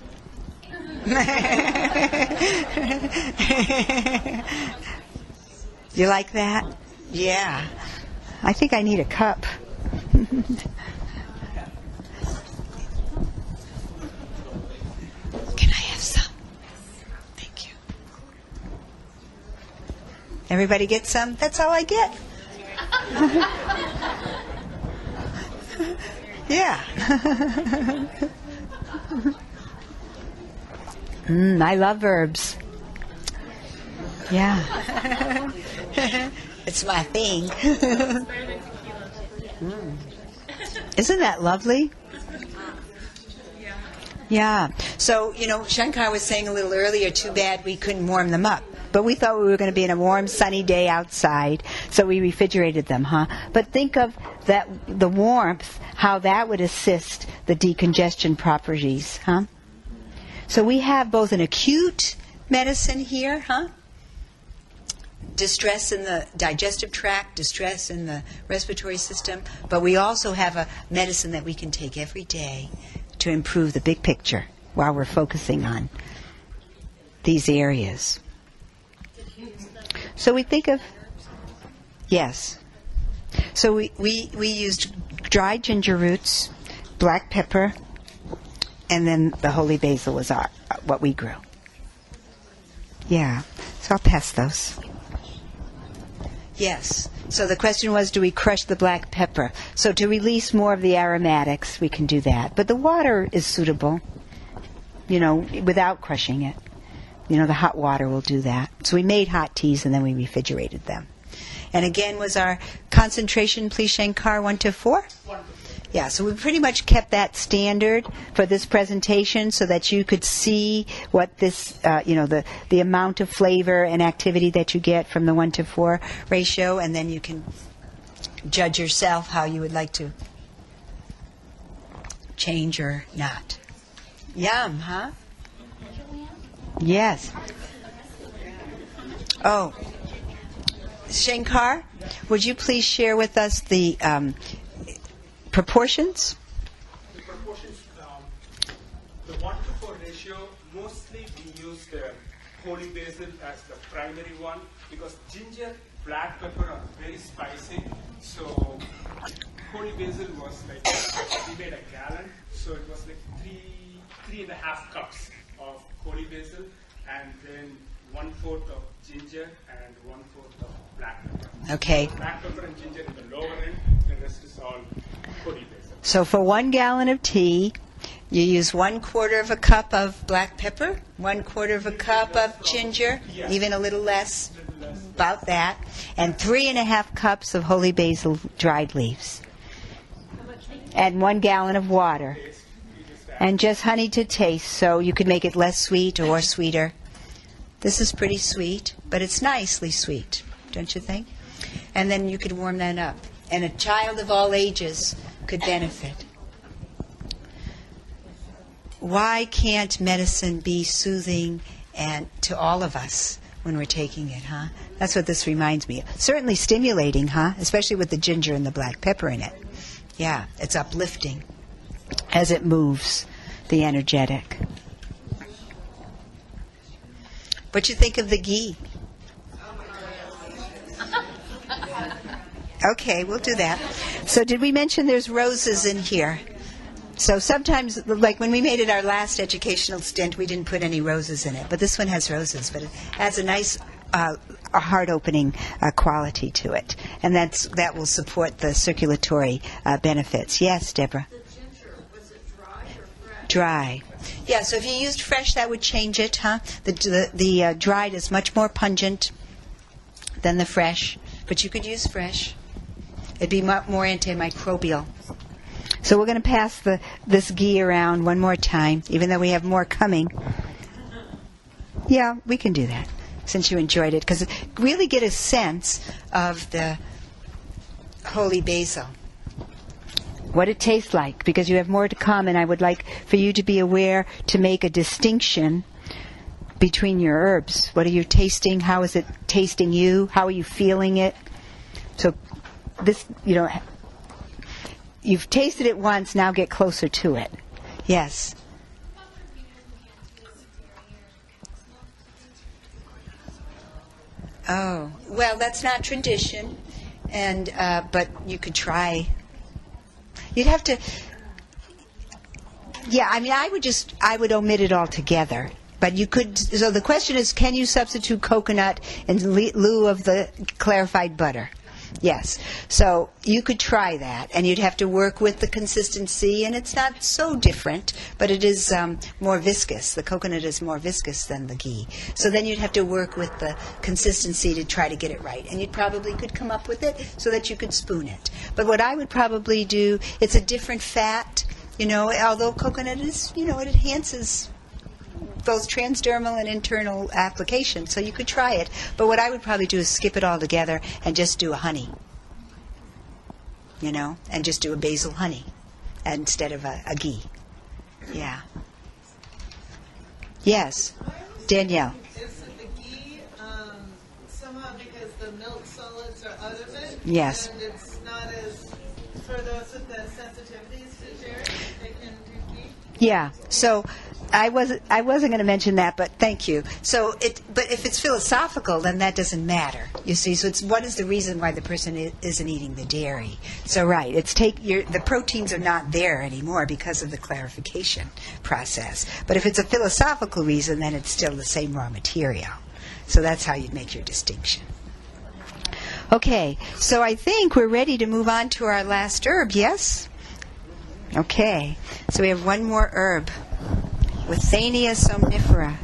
You like that? Yeah. I think I need a cup. Can I have some? Thank you. Everybody get some? That's all I get. Yeah. I love herbs. Yeah. It's my thing. Isn't that lovely? Yeah. So, Shankar was saying a little earlier, too bad we couldn't warm them up. But we thought we were going to be in a warm, sunny day outside, so we refrigerated them, But think of that, the warmth, how that would assist the decongestion properties, So we have both an acute medicine here, distress in the digestive tract, distress in the respiratory system, but we also have a medicine that we can take every day to improve the big picture while we're focusing on these areas. So we think of, yes. So we used dried ginger roots, black pepper, and then the holy basil was what we grew. Yeah. So I'll pass those. Yes. So the question was, do we crush the black pepper? So to release more of the aromatics, we can do that. But the water is suitable, without crushing it. The hot water will do that. So we made hot teas and then we refrigerated them. And again, was our concentration, please, Shankar, 1 to 4? 1 to 4. Yeah, so we pretty much kept that standard for this presentation so that you could see what this, the amount of flavor and activity that you get from the 1 to 4 ratio, and then you can judge yourself how you would like to change or not. Yum, huh? Yes. Oh. Shankar, would you please share with us the proportions? The proportions, the 1 to 4 ratio, mostly we use the holy basil as the primary one, because ginger, black pepper are very spicy. So holy basil was like, we made a gallon, so it was like 3.5 cups of holy basil, and then 1/4 of ginger and 1/4 of black pepper. Okay. Black pepper and ginger in the lower end, the rest is all holy basil. So for 1 gallon of tea, you use 1/4 of a cup of black pepper, 1/4 of a cup of ginger, Yes. even a little less, about that, and 3.5 cups of holy basil dried leaves. And 1 gallon of water. And just honey to taste, so you could make it less sweet or sweeter. This is pretty sweet, but it's nicely sweet, don't you think? And then you could warm that up. And a child of all ages could benefit. Why can't medicine be soothing and to all of us when we're taking it, huh? That's what this reminds me of. Certainly stimulating, huh? Especially with the ginger and the black pepper in it. Yeah, it's uplifting as it moves the energetic. What you think of the ghee? Okay, we'll do that. So did we mention there's roses in here? So sometimes, like when we made it our last educational stint, we didn't put any roses in it. But this one has roses, but it has a nice a heart-opening quality to it. And that will support the circulatory benefits. Yes, Deborah? The ginger, was it dry or fresh? Dry. Yeah, so if you used fresh, that would change it, huh? The dried is much more pungent than the fresh, but you could use fresh. It'd be more antimicrobial. So we're going to pass this ghee around one more time, even though we have more coming. Yeah, we can do that, since you enjoyed it, because really get a sense of the holy basil. What it tastes like, because you have more to come, and I would like for you to be aware to make a distinction between your herbs. What are you tasting? How is it tasting you? How are you feeling it? So this, you've tasted it once, now get closer to it. Yes? Oh, well, that's not tradition, and but you could try. You'd have to. Yeah, I mean, I would omit it altogether. But you could. So the question is, can you substitute coconut in lieu of the clarified butter? Yes. So you could try that, and you'd have to work with the consistency, and it's not so different, but it is more viscous. The coconut is more viscous than the ghee. So then you'd have to work with the consistency to try to get it right, and you probably could come up with it so that you could spoon it. But what I would probably do, it's a different fat, although coconut is, it enhances both transdermal and internal application, so you could try it. But what I would probably do is skip it all together and just do a honey, and just do a basil honey instead of a ghee. Yeah. Yes, Danielle. Is the ghee somehow because the milk solids are out of it? Yes. And it's not as, for those with the sensitivities to dairy, they can do ghee? Yeah. So I wasn't going to mention that, but thank you. So but if it's philosophical, then that doesn't matter. You see, so it's what is the reason why the person isn't eating the dairy? So right, the proteins are not there anymore because of the clarification process. But if it's a philosophical reason, then it's still the same raw material. So that's how you'd make your distinction. Okay, so I think we're ready to move on to our last herb. Yes. Okay, so we have one more herb. Withania somnifera.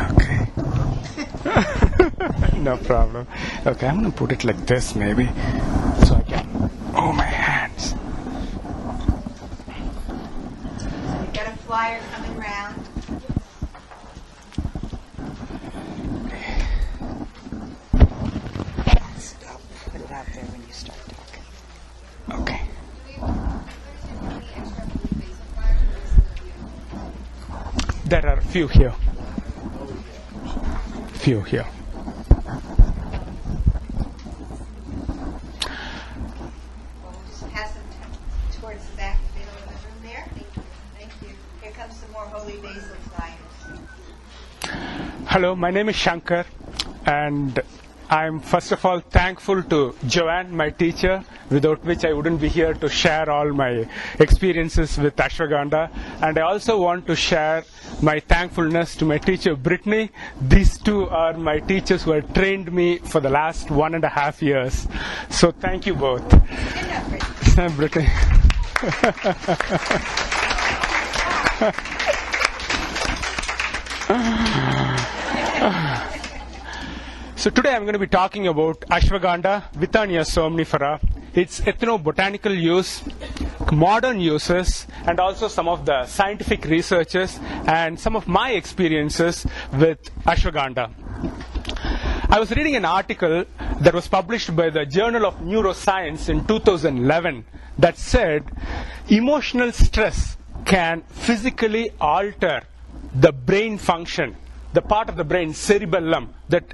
Okay. No problem. Okay, I'm going to put it like this maybe, so I can. Oh, my hands. We've got a flyer coming round. Stop. Put it out there when you start talking. Okay. There are a few here. Few here. Just pass them to towards the back middle of the room there. Thank you. Here comes some more holy basil flyers. Hello, my name is Sankar, and I'm first of all thankful to Joanne, my teacher, without which I wouldn't be here to share all my experiences with Ashwagandha. And I also want to share my thankfulness to my teacher, Brittany. These two are my teachers who have trained me for the last 1.5 years. So thank you both. Brittany. So today I'm going to be talking about Ashwagandha, Withania somnifera, its ethnobotanical use, modern uses, and also some of the scientific researches and some of my experiences with Ashwagandha. I was reading an article that was published by the Journal of Neuroscience in 2011 that said emotional stress can physically alter the brain function, the part of the brain, cerebellum, that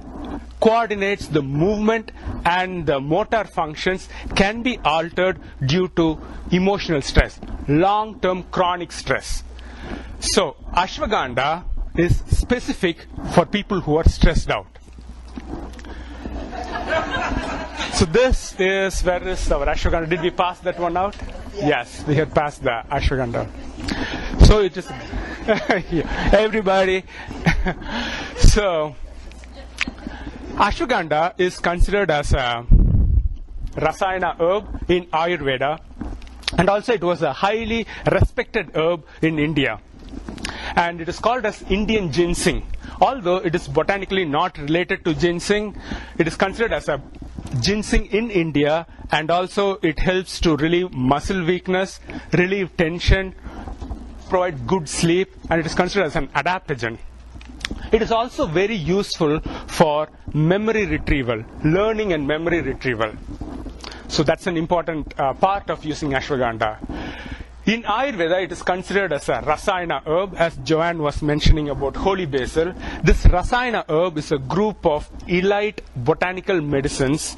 coordinates the movement and the motor functions can be altered due to emotional stress, long-term chronic stress. So, Ashwagandha is specific for people who are stressed out. So this is, where is our Ashwagandha? Did we pass that one out? Yes, we had passed the Ashwagandha. So it is, everybody. So, Ashwagandha is considered as a Rasayana herb in Ayurveda, and also it was a highly respected herb in India. And it is called as Indian ginseng. Although it is botanically not related to ginseng, it is considered as a ginseng in India, and also it helps to relieve muscle weakness, relieve tension, provide good sleep, and it is considered as an adaptogen. It is also very useful for memory retrieval, learning and memory retrieval. So that's an important part of using Ashwagandha. In Ayurveda, it is considered as a Rasayana herb, as Joanne was mentioning about holy basil. This Rasayana herb is a group of elite botanical medicines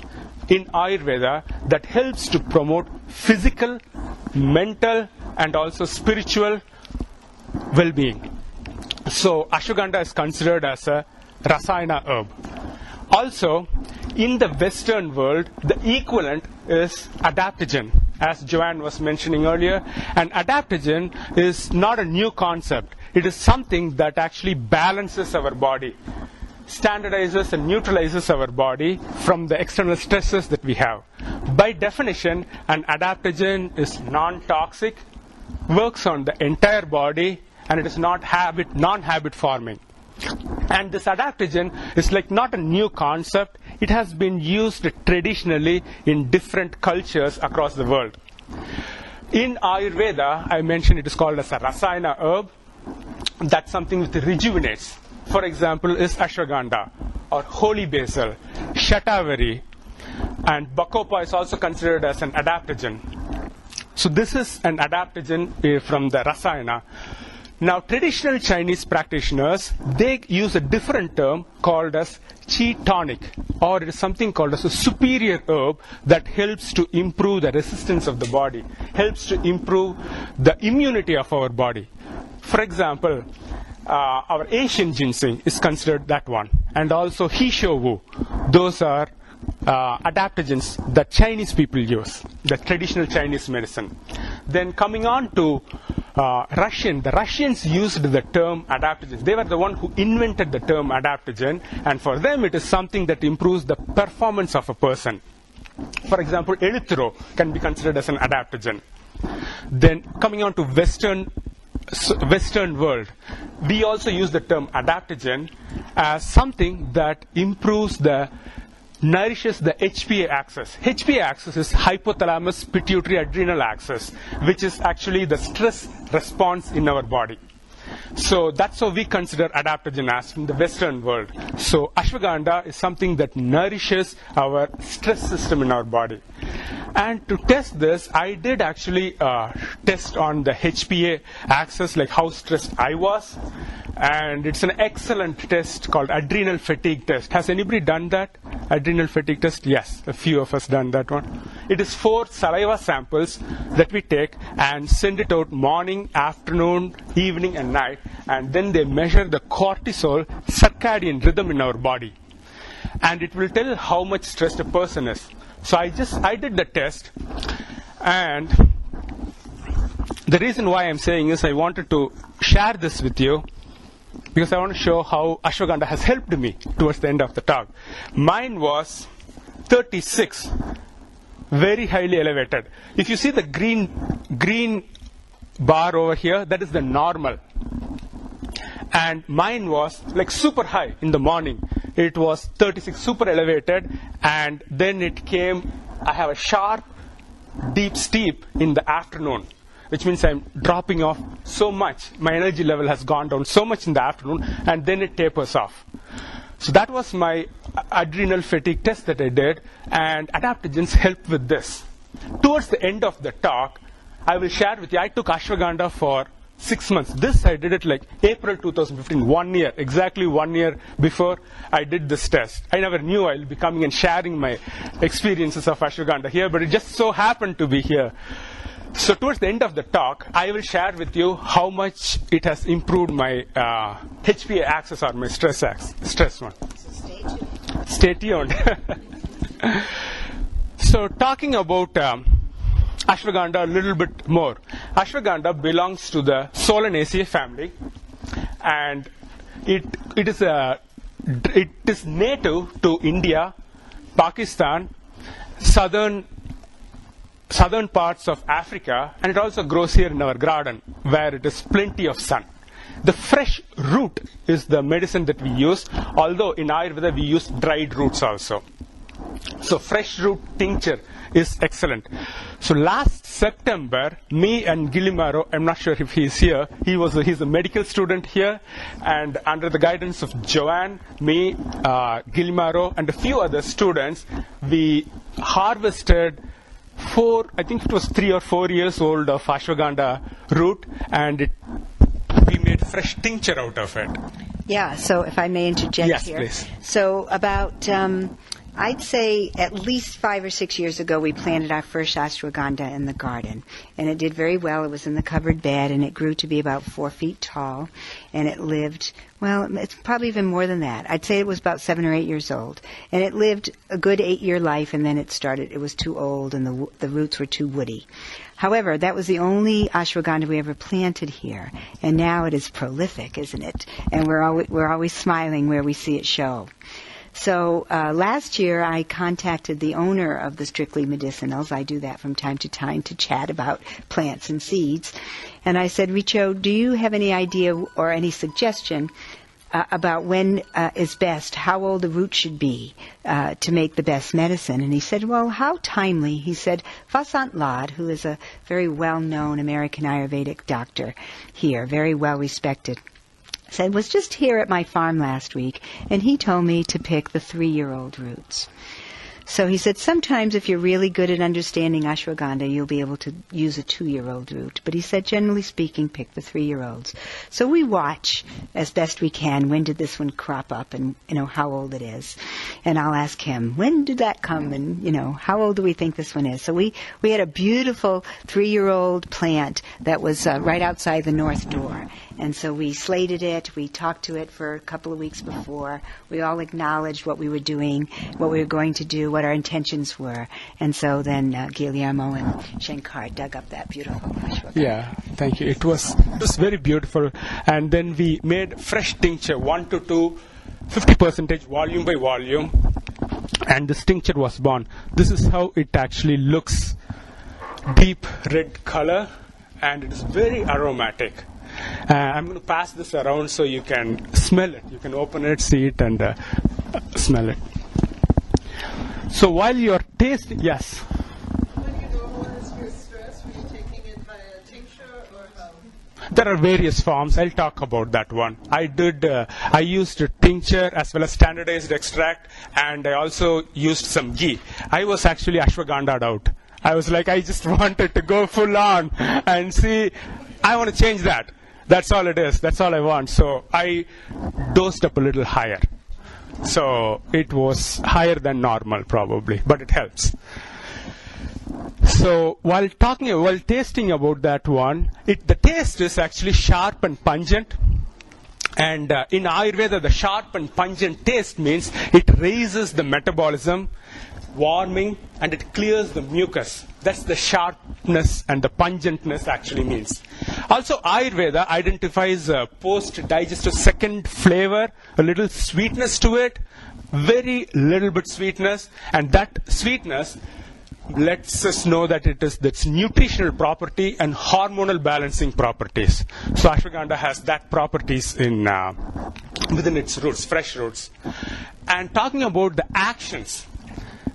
in Ayurveda that helps to promote physical, mental, and also spiritual well-being. So Ashwagandha is considered as a Rasayana herb. Also, in the Western world, the equivalent is adaptogen, as Joanne was mentioning earlier. And adaptogen is not a new concept. It is something that actually balances our body, standardizes and neutralizes our body from the external stresses that we have. By definition, an adaptogen is non-toxic, works on the entire body, and it is not non-habit forming. And this adaptogen is like not a new concept. It has been used traditionally in different cultures across the world. In Ayurveda, I mentioned it is called as a Rasayana herb. That's something that rejuvenates. For example, is Ashwagandha or holy basil, shatavari, and bacopa is also considered as an adaptogen. So this is an adaptogen from the Rasayana. Now, traditional Chinese practitioners, they use a different term called as qi tonic, or it is something called as a superior herb that helps to improve the resistance of the body, helps to improve the immunity of our body. For example, our Asian ginseng is considered that one, and also he shou wu. Those are adaptogens that Chinese people use, the traditional Chinese medicine. Then coming on to the Russians used the term adaptogen. They were the one who invented the term adaptogen, and for them it is something that improves the performance of a person. For example, erythro can be considered as an adaptogen. Then coming on to Western world, we also use the term adaptogen as something that nourishes the HPA axis. HPA axis is hypothalamus pituitary adrenal axis, which is actually the stress response in our body. So that's how we consider adaptogen as in the Western world. So Ashwagandha is something that nourishes our stress system in our body. And to test this, I did actually test on the HPA axis, like how stressed I was. And it's an excellent test called adrenal fatigue test. Has anybody done that? Adrenal fatigue test? Yes, a few of us done that one. It is 4 saliva samples that we take and send it out morning, afternoon, evening, and night. And then they measure the cortisol circadian rhythm in our body. And it will tell how much stressed a person is. So I did the test, and the reason why I'm saying is I wanted to share this with you because I want to show how ashwagandha has helped me towards the end of the talk. Mine was 36, very highly elevated. If you see the green bar over here, that is the normal. And mine was like super high in the morning. It was 36, super elevated, and then it came, I have a sharp, deep steep in the afternoon, which means I'm dropping off so much. My energy level has gone down so much in the afternoon, and then it tapers off. So that was my adrenal fatigue test that I did, and adaptogens helped with this. Towards the end of the talk, I will share with you, I took ashwagandha for 6 months. This I did it like April 2015, 1 year, exactly 1 year before I did this test. I never knew I'll be coming and sharing my experiences of ashwagandha here, but it just so happened to be here. So towards the end of the talk, I will share with you how much it has improved my HPA axis or my stress one. So Stay stay tuned. tuned. So talking about ashwagandha a little bit more. Ashwagandha belongs to the Solanaceae family, and it is native to India, Pakistan, southern parts of Africa, and it also grows here in our garden where it is plenty of sun. The fresh root is the medicine that we use, although in Ayurveda we use dried roots also. So fresh root tincture is excellent. So last September, me and Guillermo, I'm not sure if he's here, he's a medical student here, and under the guidance of Joanne, me, Guillermo, and a few other students, we harvested I think it was 3 or 4 years old of ashwagandha root, and we made fresh tincture out of it. Yeah, so if I may interject Yes, here. please. So about, I'd say at least 5 or 6 years ago, we planted our first ashwagandha in the garden. And it did very well. It was in the covered bed, and it grew to be about 4 feet tall. And it lived, well, it's probably even more than that. I'd say it was about 7 or 8 years old. And it lived a good 8-year life, and then it was too old, and the roots were too woody. However, that was the only ashwagandha we ever planted here. And now it is prolific, isn't it? And we're always smiling where we see it show. So last year I contacted the owner of the Strictly Medicinals. I do that from time to time to chat about plants and seeds. And I said, Richo, do you have any idea or any suggestion about when is best, how old the root should be to make the best medicine? And he said, well, how timely. He said, Vasant Lad, who is a very well-known American Ayurvedic doctor here, very well-respected, said, was just here at my farm last week, and he told me to pick the 3-year-old roots. So he said, sometimes if you're really good at understanding ashwagandha, you'll be able to use a 2-year-old root. But he said, generally speaking, pick the 3-year-olds. So we watch as best we can, when did this one crop up, and, how old it is. And I'll ask him, when did that come, and, how old do we think this one is? So we had a beautiful 3-year-old plant that was right outside the north door. And so we slated it, we talked to it for a couple of weeks before. We all acknowledged what we were doing, what we were going to do, what our intentions were. And so then Guillermo and Sankar dug up that beautiful ashwagandha. Yeah, thank you. It was very beautiful. And then we made fresh tincture, 1 to 2, 50% volume by volume. And this tincture was born. This is how it actually looks. Deep red color, and it is very aromatic. I'm going to pass this around so you can smell it. You can open it, see it, and smell it. So while you're tasting, yes? When you normalize your stress, were you taking it by a tincture or how? There are various forms. I'll talk about that one. I used a tincture as well as standardized extract, and I also used some ghee. I was actually ashwagandha'd out. I was like, I just wanted to go full on and see, I want to change that. That's all it is. That's all I want. So I dosed up a little higher. So it was higher than normal probably, but it helps. So while tasting about that one, the taste is actually sharp and pungent. And in Ayurveda, the sharp and pungent taste means it raises the metabolism, warming, and it clears the mucus. That's the sharpness and the pungentness actually means. Also, Ayurveda identifies a post-digestive second flavor, a little sweetness to it, very little bit sweetness, and that sweetness lets us know that that's nutritional property and hormonal balancing properties. So ashwagandha has that properties within its roots, fresh roots. And talking about the actions,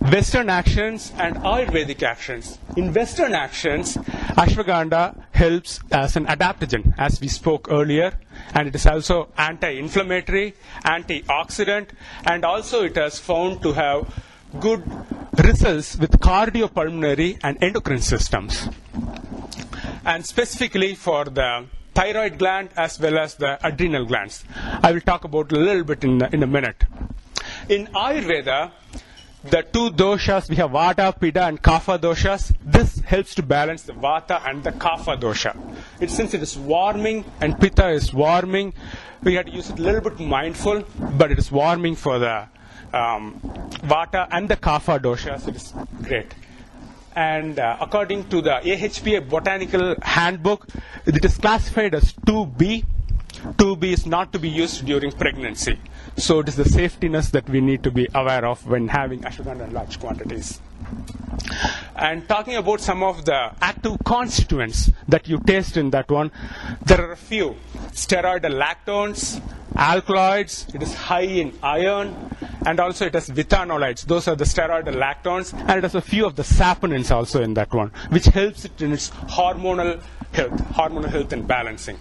Western actions and Ayurvedic actions. In Western actions, ashwagandha helps as an adaptogen, as we spoke earlier, and it is also anti-inflammatory, antioxidant, and also it has found to have good results with cardiopulmonary and endocrine systems. And specifically for the thyroid gland as well as the adrenal glands. I will talk about a little bit in a minute. In Ayurveda, the two doshas, we have Vata, Pitta and Kapha doshas. This helps to balance the Vata and the Kapha dosha. Since it is warming and Pitta is warming, we had to use it a little bit mindful, but it is warming for the Vata and the Kapha doshas. It is great. And according to the AHPA Botanical Handbook, it is classified as 2B. 2B is not to be used during pregnancy. So it is the safetiness that we need to be aware of when having ashwagandha in large quantities. And talking about some of the active constituents that you taste in that one, there are a few. Steroidal lactones, alkaloids, it is high in iron, and also it has vithanolides. Those are the steroidal lactones, and it has a few of the saponins also in that one, which helps it in its hormonal health and balancing.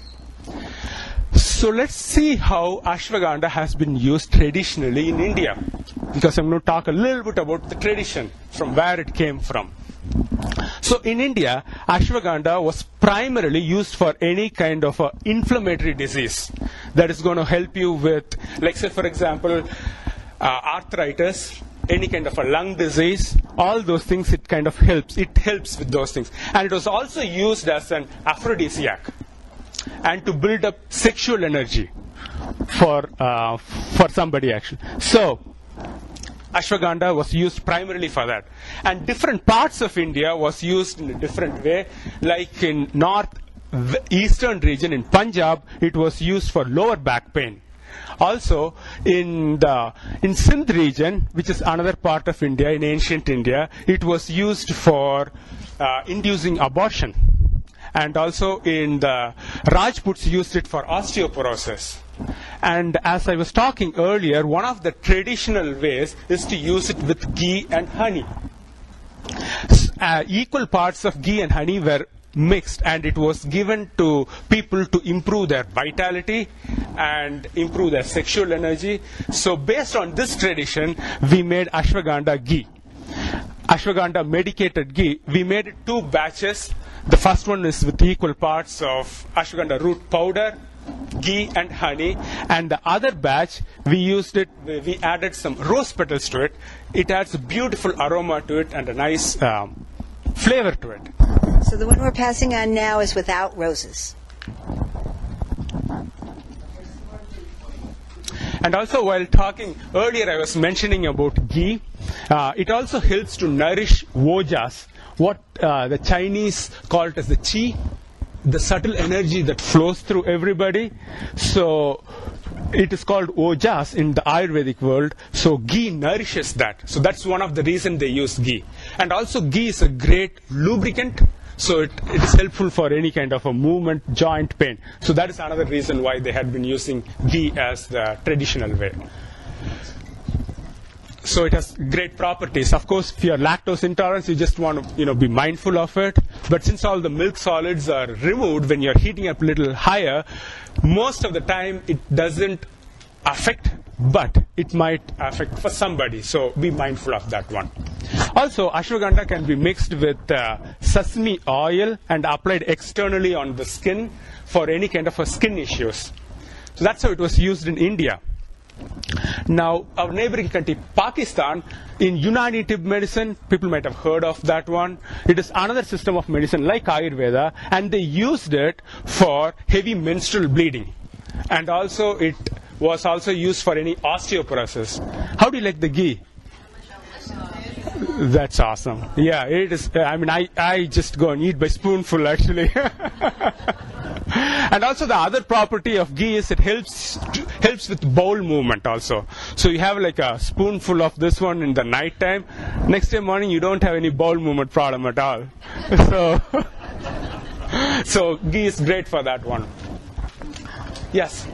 So let's see how ashwagandha has been used traditionally in India, because I'm going to talk a little bit about the tradition, from where it came from. So in India, ashwagandha was primarily used for any kind of inflammatory disease that is going to help you with, like say for example, arthritis, any kind of a lung disease, all those things it kind of helps. It helps with those things. And it was also used as an aphrodisiac and to build up sexual energy for somebody actually. So ashwagandha was used primarily for that. And different parts of India was used in a different way. Like in north-eastern region, in Punjab, it was used for lower back pain. Also, in Sindh region, which is another part of India, in ancient India, it was used for inducing abortion. And also in the Rajputs used it for osteoporosis. And as I was talking earlier, one of the traditional ways is to use it with ghee and honey. Equal parts of ghee and honey were mixed, and it was given to people to improve their vitality and improve their sexual energy. So based on this tradition, we made ashwagandha ghee. Ashwagandha medicated ghee. We made it 2 batches. The first one is with equal parts of ashwagandha root powder, ghee and honey, and the other batch we added some rose petals to it. It adds a beautiful aroma to it and a nice flavor to it. So the one we're passing on now is without roses. And also while talking earlier, I was mentioning about ghee. It also helps to nourish ojas, what the Chinese call it as the chi, the subtle energy that flows through everybody. So it is called ojas in the Ayurvedic world. So ghee nourishes that. So that's one of the reasons they use ghee. And also ghee is a great lubricant. So it is helpful for any kind of a movement, joint pain. So that is another reason why they had been using ghee as the traditional way. So it has great properties. Of course, if you are lactose intolerant, you just want to be mindful of it. But since all the milk solids are removed when you're heating up a little higher, most of the time it doesn't affect, but it might affect for somebody. So be mindful of that one. Also, ashwagandha can be mixed with sesame oil and applied externally on the skin for any kind of skin issues. So that's how it was used in India. Now, our neighboring country, Pakistan, in Unani medicine, people might have heard of that one. It is another system of medicine like Ayurveda, and they used it for heavy menstrual bleeding. And also, it was also used for any osteoporosis. How do you like the ghee? That's awesome. Yeah, it is. I mean, I just go and eat by spoonful, actually. And also the other property of ghee is it helps with bowel movement also. So you have like a spoonful of this one in the night time. Next day morning you don't have any bowel movement problem at all. So ghee is great for that one. Yes.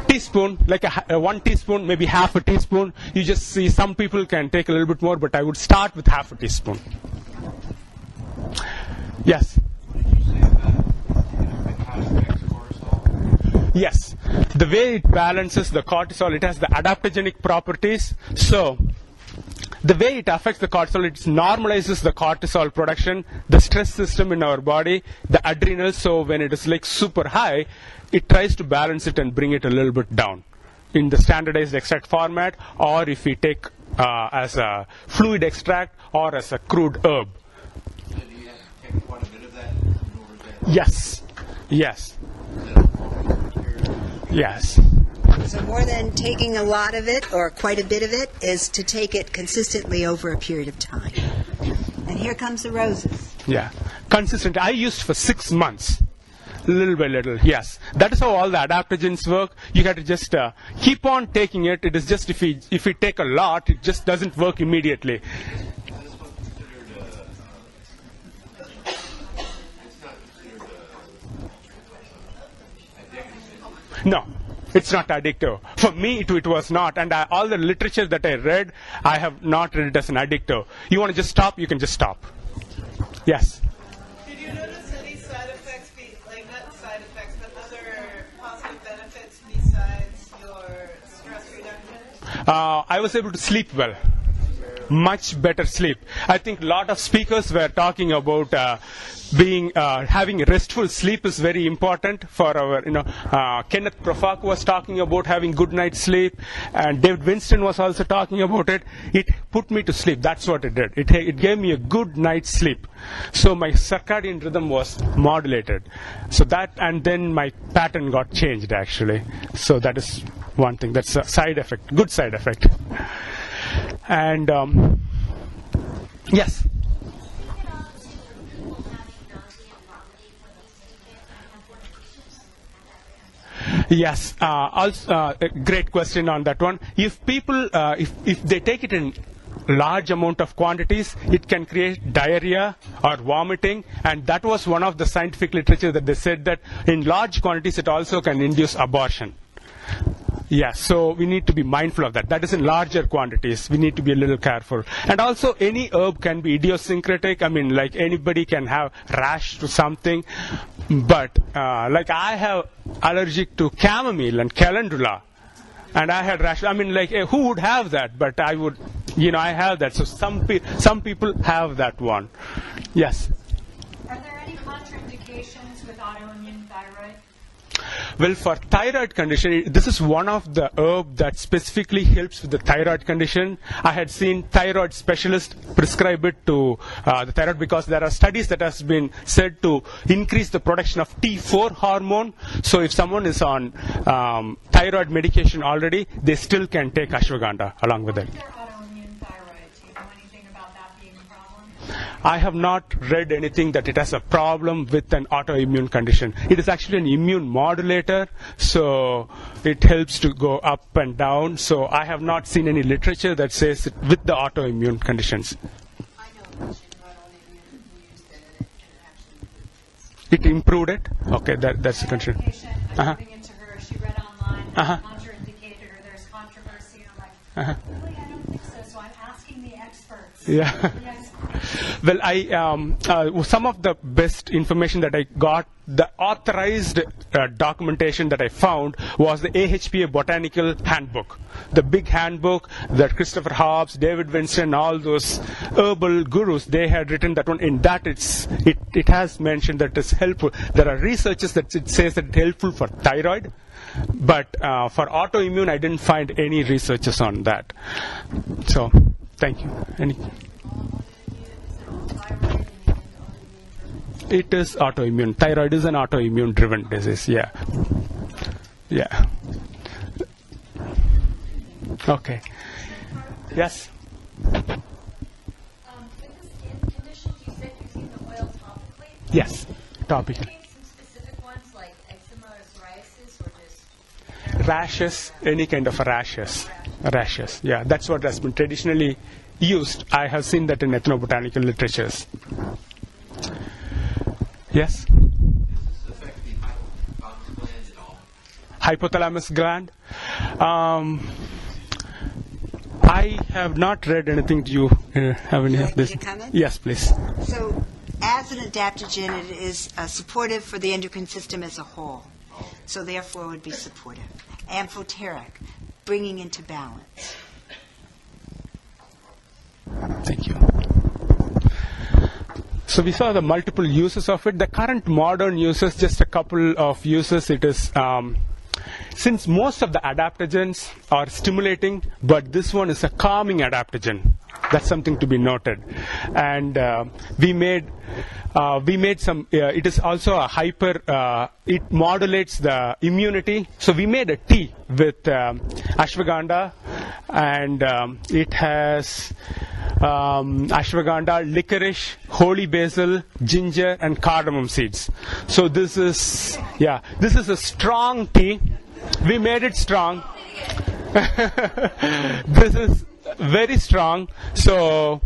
Teaspoon, like a 1 teaspoon, maybe half a teaspoon. You just see some people can take a little bit more, but I would start with half a teaspoon. Yes. Yes, the way it balances the cortisol, it has the adaptogenic properties. So, the way it affects the cortisol, it normalizes the cortisol production, the stress system in our body, the adrenals. So, when it is like super high, it tries to balance it and bring it a little bit down in the standardized extract format, or if we take as a fluid extract or as a crude herb. So do you have to take quite a bit of that in order to... Yes. Yes. Yes. So more than taking a lot of it or quite a bit of it is to take it consistently over a period of time. And here comes the roses. Yeah. Consistent. I used for 6 months. Little by little, yes. That is how all the adaptogens work. You have to just keep on taking it. It is just if we take a lot, it just doesn't work immediately. No, it's not addictive. For me, it was not. And all the literature that I read, I have not read it as an addictive. You want to just stop, you can just stop. Yes? Did you notice any side effects, like not side effects, but other positive benefits besides your stress reduction? I was able to sleep well. Much better sleep. I think a lot of speakers were talking about having restful sleep is very important for our, Kenneth Profak was talking about having good night's sleep, and David Winston was also talking about it. It put me to sleep. That's what it did. It gave me a good night's sleep. So my circadian rhythm was modulated. So that, and then my pattern got changed actually. So that is one thing. That's a side effect, good side effect. And yes. Yes. Also, a great question on that one. If people, if they take it in large amount of quantities, it can create diarrhea or vomiting, and that was one of the scientific literature that they said that in large quantities it also can induce abortion. Yes, so we need to be mindful of that. That is in larger quantities. We need to be a little careful. And also, any herb can be idiosyncratic. I mean, like anybody can have rash to something. But, like I have allergic to chamomile and calendula. And I had rash. I mean, like, who would have that? But I would, I have that. So some people have that one. Yes? Are there any contraindications with autoimmune thyroid? Well, for thyroid condition, this is one of the herb that specifically helps with the thyroid condition. I had seen thyroid specialists prescribe it to the thyroid because there are studies that has been said to increase the production of T4 hormone. So if someone is on thyroid medication already, they still can take ashwagandha along with it. Autoimmune thyroid, do you know anything about that being a problem? I have not read anything that it has a problem with an autoimmune condition. It is actually an immune modulator, so it helps to go up and down. So I have not seen any literature that says it with the autoimmune conditions. I know a patient who had autoimmune who used it and it actually improved it. It improved it? Okay, that's the condition. I'm giving it to her. She read online that contraindicated or there's controversy. I'm like, really, I don't think so. So I'm asking the experts. Yeah. The experts. Well, some of the best information that I got, the authorized documentation that I found was the AHPA Botanical Handbook, the big handbook that Christopher Hobbs, David Winston, all those herbal gurus, they had written that one. In that, it has mentioned that it's helpful. There are researches that it says that it's helpful for thyroid, but for autoimmune, I didn't find any researches on that. So, thank you. It is autoimmune. Thyroid is an autoimmune-driven disease. Yeah. Yeah. Okay. Yes. With the skin conditions, you said using the oil topically. Yes. Topical. Some specific ones like eczema or psoriasis, or just Rashes, any kind of rashes. Rashes. Yeah, that's what has been traditionally used. I have seen that in ethnobotanical literatures. Yes? Does this affect the hypothalamus gland at all? Hypothalamus gland. I have not read anything. Do you have any of this? Would you comment? Yes, please. So, as an adaptogen, it is supportive for the endocrine system as a whole. So, therefore, would be supportive. Amphoteric, bringing into balance. Thank you. So we saw the multiple uses of it. The current modern uses, just a couple of uses. It is, since most of the adaptogens are stimulating, but this one is a calming adaptogen. That's something to be noted. And we made some, it is also a it modulates the immunity. So we made a tea with ashwagandha, and it has ashwagandha, licorice, holy basil, ginger, and cardamom seeds. So this is a strong tea. We made it strong. This is very strong. So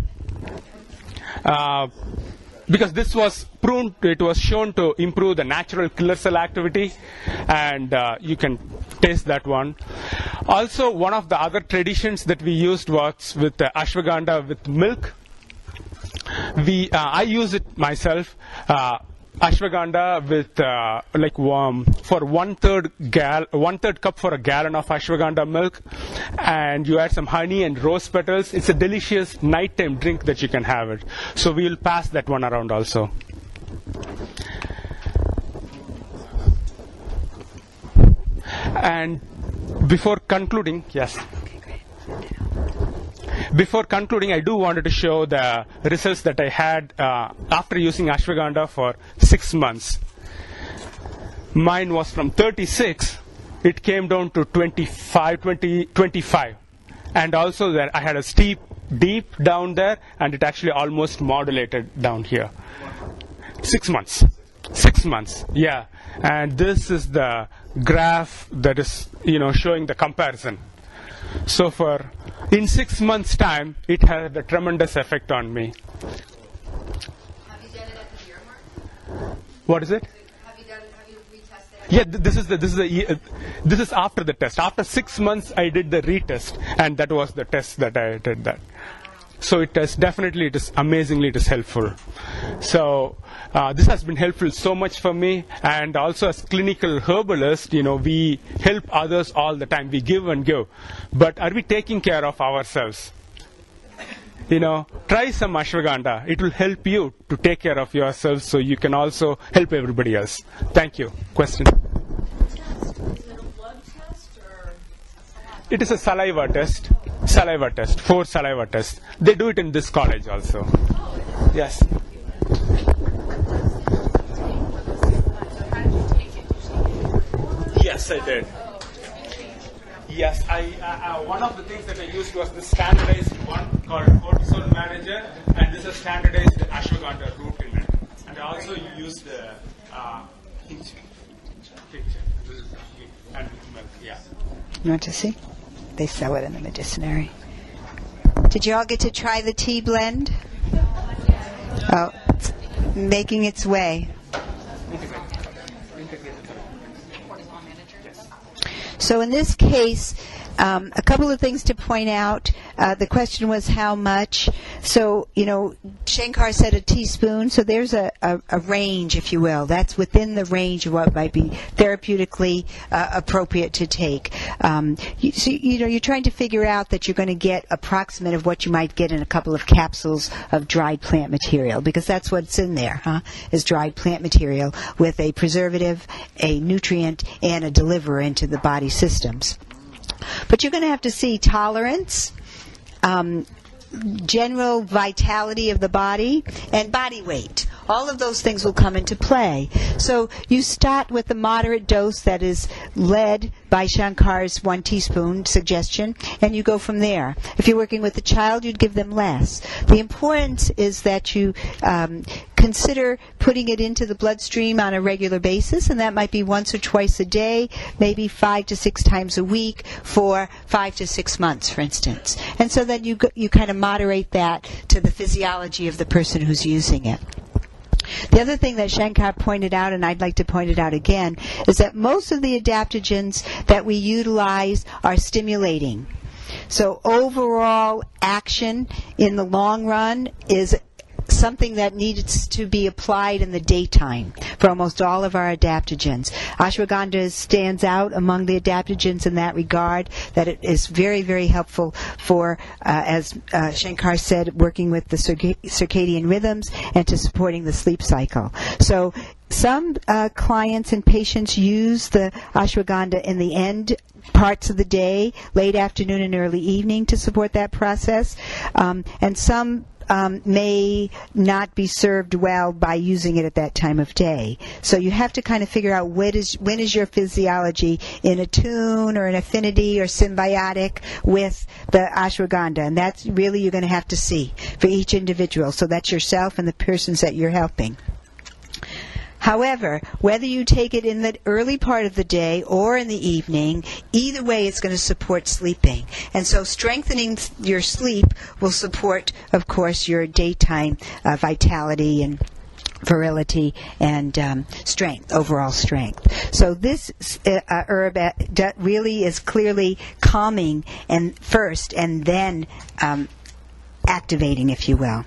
because this was proven, it was shown to improve the natural killer cell activity, and you can taste that one. Also, one of the other traditions that we used was with ashwagandha with milk. I use it myself. Ashwagandha with for one third cup for a gallon of ashwagandha milk, and you add some honey and rose petals. It's a delicious nighttime drink that you can have it. So we will pass that one around also. And before concluding, yes. Before concluding, I do wanted to show the results that I had after using ashwagandha for 6 months. Mine was from 36, it came down to 25. And also there I had a deep down there, and it actually almost modulated down here. 6 months. 6 months, yeah. And this is the graph that is, showing the comparison. So in 6 months' time, it had a tremendous effect on me. Have you done it at the year mark? What is it? Have you retested it? Yeah, this is after the test. After 6 months, I did the retest, and that was the test that I did that. So it is amazingly, it is helpful. So this has been helpful so much for me, and also as clinical herbalist, we help others all the time. We give and give, but are we taking care of ourselves? Try some ashwagandha. It will help you to take care of yourself, so you can also help everybody else. Thank you. Question? Is it a blood test or a saliva? It is a saliva test. 4 saliva tests. They do it in this college also. Yes. So how did you take it? Yes, I did. Yes, one of the things that I used was the standardized one called Cortisol Manager, and this is standardized ashwagandha root in it. And I also used the tincture. And milk, yeah. You want to see? They sell it in the medicinary. Did you all get to try the tea blend? Oh, it's making its way. So in this case, A couple of things to point out. The question was how much. So, Shankar said a teaspoon, so there's a range, if you will. That's within the range of what might be therapeutically appropriate to take. You're trying to figure out that you're going to get approximate of what you might get in a couple of capsules of dried plant material, because that's what's in there, is dried plant material with a preservative, a nutrient, and a deliverer into the body systems. But you're going to have to see tolerance, general vitality of the body, and body weight. All of those things will come into play. So you start with the moderate dose that is led by Shankar's 1 teaspoon suggestion, and you go from there. If you're working with a child, you'd give them less. The importance is that you consider putting it into the bloodstream on a regular basis, and that might be once or twice a day, maybe 5 to 6 times a week for 5 to 6 months, for instance. And so then you kind of moderate that to the physiology of the person who's using it. The other thing that Shankar pointed out, and I'd like to point it out again, is that most of the adaptogens that we utilize are stimulating. So overall action in the long run is something that needs to be applied in the daytime for almost all of our adaptogens. Ashwagandha stands out among the adaptogens in that regard, that it is very, very helpful for, as Shankar said, working with the circadian rhythms and to supporting the sleep cycle. So some clients and patients use the ashwagandha in the end parts of the day, late afternoon and early evening, to support that process. And some may not be served well by using it at that time of day. So you have to kind of figure out when is your physiology in attune or in affinity or symbiotic with the ashwagandha. And that's really you're going to have to see for each individual. So that's yourself and the persons that you're helping. However, whether you take it in the early part of the day or in the evening, either way it's going to support sleeping. And so strengthening your sleep will support, of course, your daytime vitality and virility and strength, overall strength. So this herb really is clearly calming and first and then activating, if you will,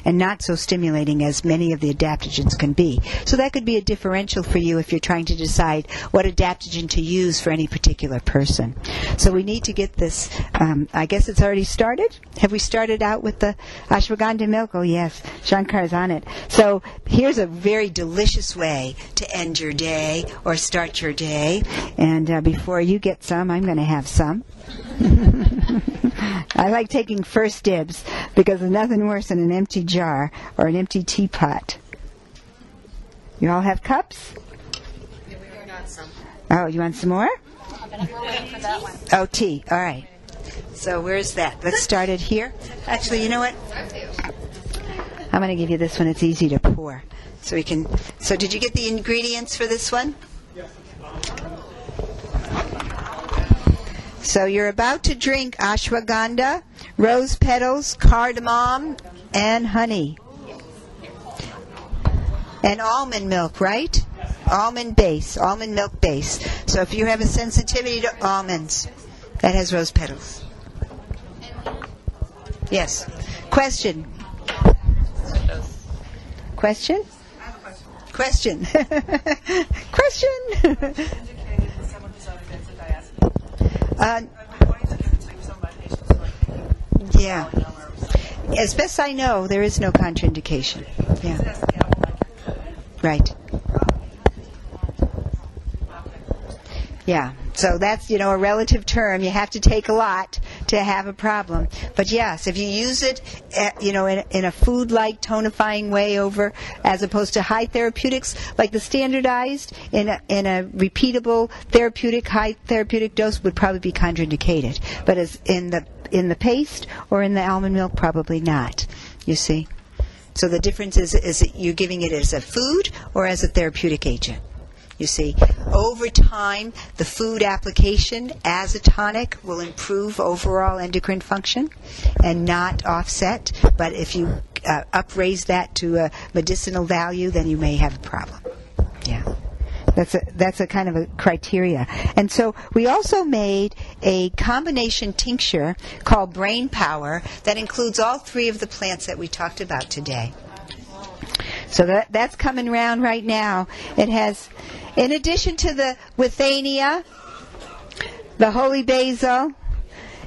and not so stimulating as many of the adaptogens can be. So that could be a differential for you if you're trying to decide what adaptogen to use for any particular person. So we need to get this, I guess it's already started? Have we started out with the ashwagandha milk? Oh yes, Shankar's on it. So here's a very delicious way to end your day or start your day. And before you get some, I'm going to have some. I like taking first dibs because there's nothing worse than an empty jar or an empty teapot. You all have cups? Yeah, we got some. Oh, you want some more? We're waiting for that one. Oh, tea. All right. So where's that? Let's start it here. Actually, you know what? I'm going to give you this one. It's easy to pour. So we can. So did you get the ingredients for this one? So you're about to drink ashwagandha, rose petals, cardamom, and honey. And almond milk, right? Almond milk base. So if you have a sensitivity to almonds, that has rose petals. Yes. Question? Question? I have a question. Question. Question. Indicated for someone who's on a benzodiazepine. I'm wanting to give it to some of my patients who are taking Yeah. Valium or As best I know, there is no contraindication. Yeah. it has the apple like it could. Right. Yeah. So that's, a relative term. You have to take a lot to have a problem. But yes, if you use it, in a food-like tonifying way over, as opposed to high therapeutics, like the standardized in a repeatable high therapeutic dose would probably be contraindicated. But as in the paste or in the almond milk, probably not. You see. So the difference is that you're giving it as a food or as a therapeutic agent. You see, over time, the food application as a tonic will improve overall endocrine function and not offset. But if you upraise that to a medicinal value, then you may have a problem. Yeah. That's a kind of a criteria. And so we also made a combination tincture called Brain Power that includes all three of the plants that we talked about today. So that's coming around right now. It has, in addition to the withania, the holy basil,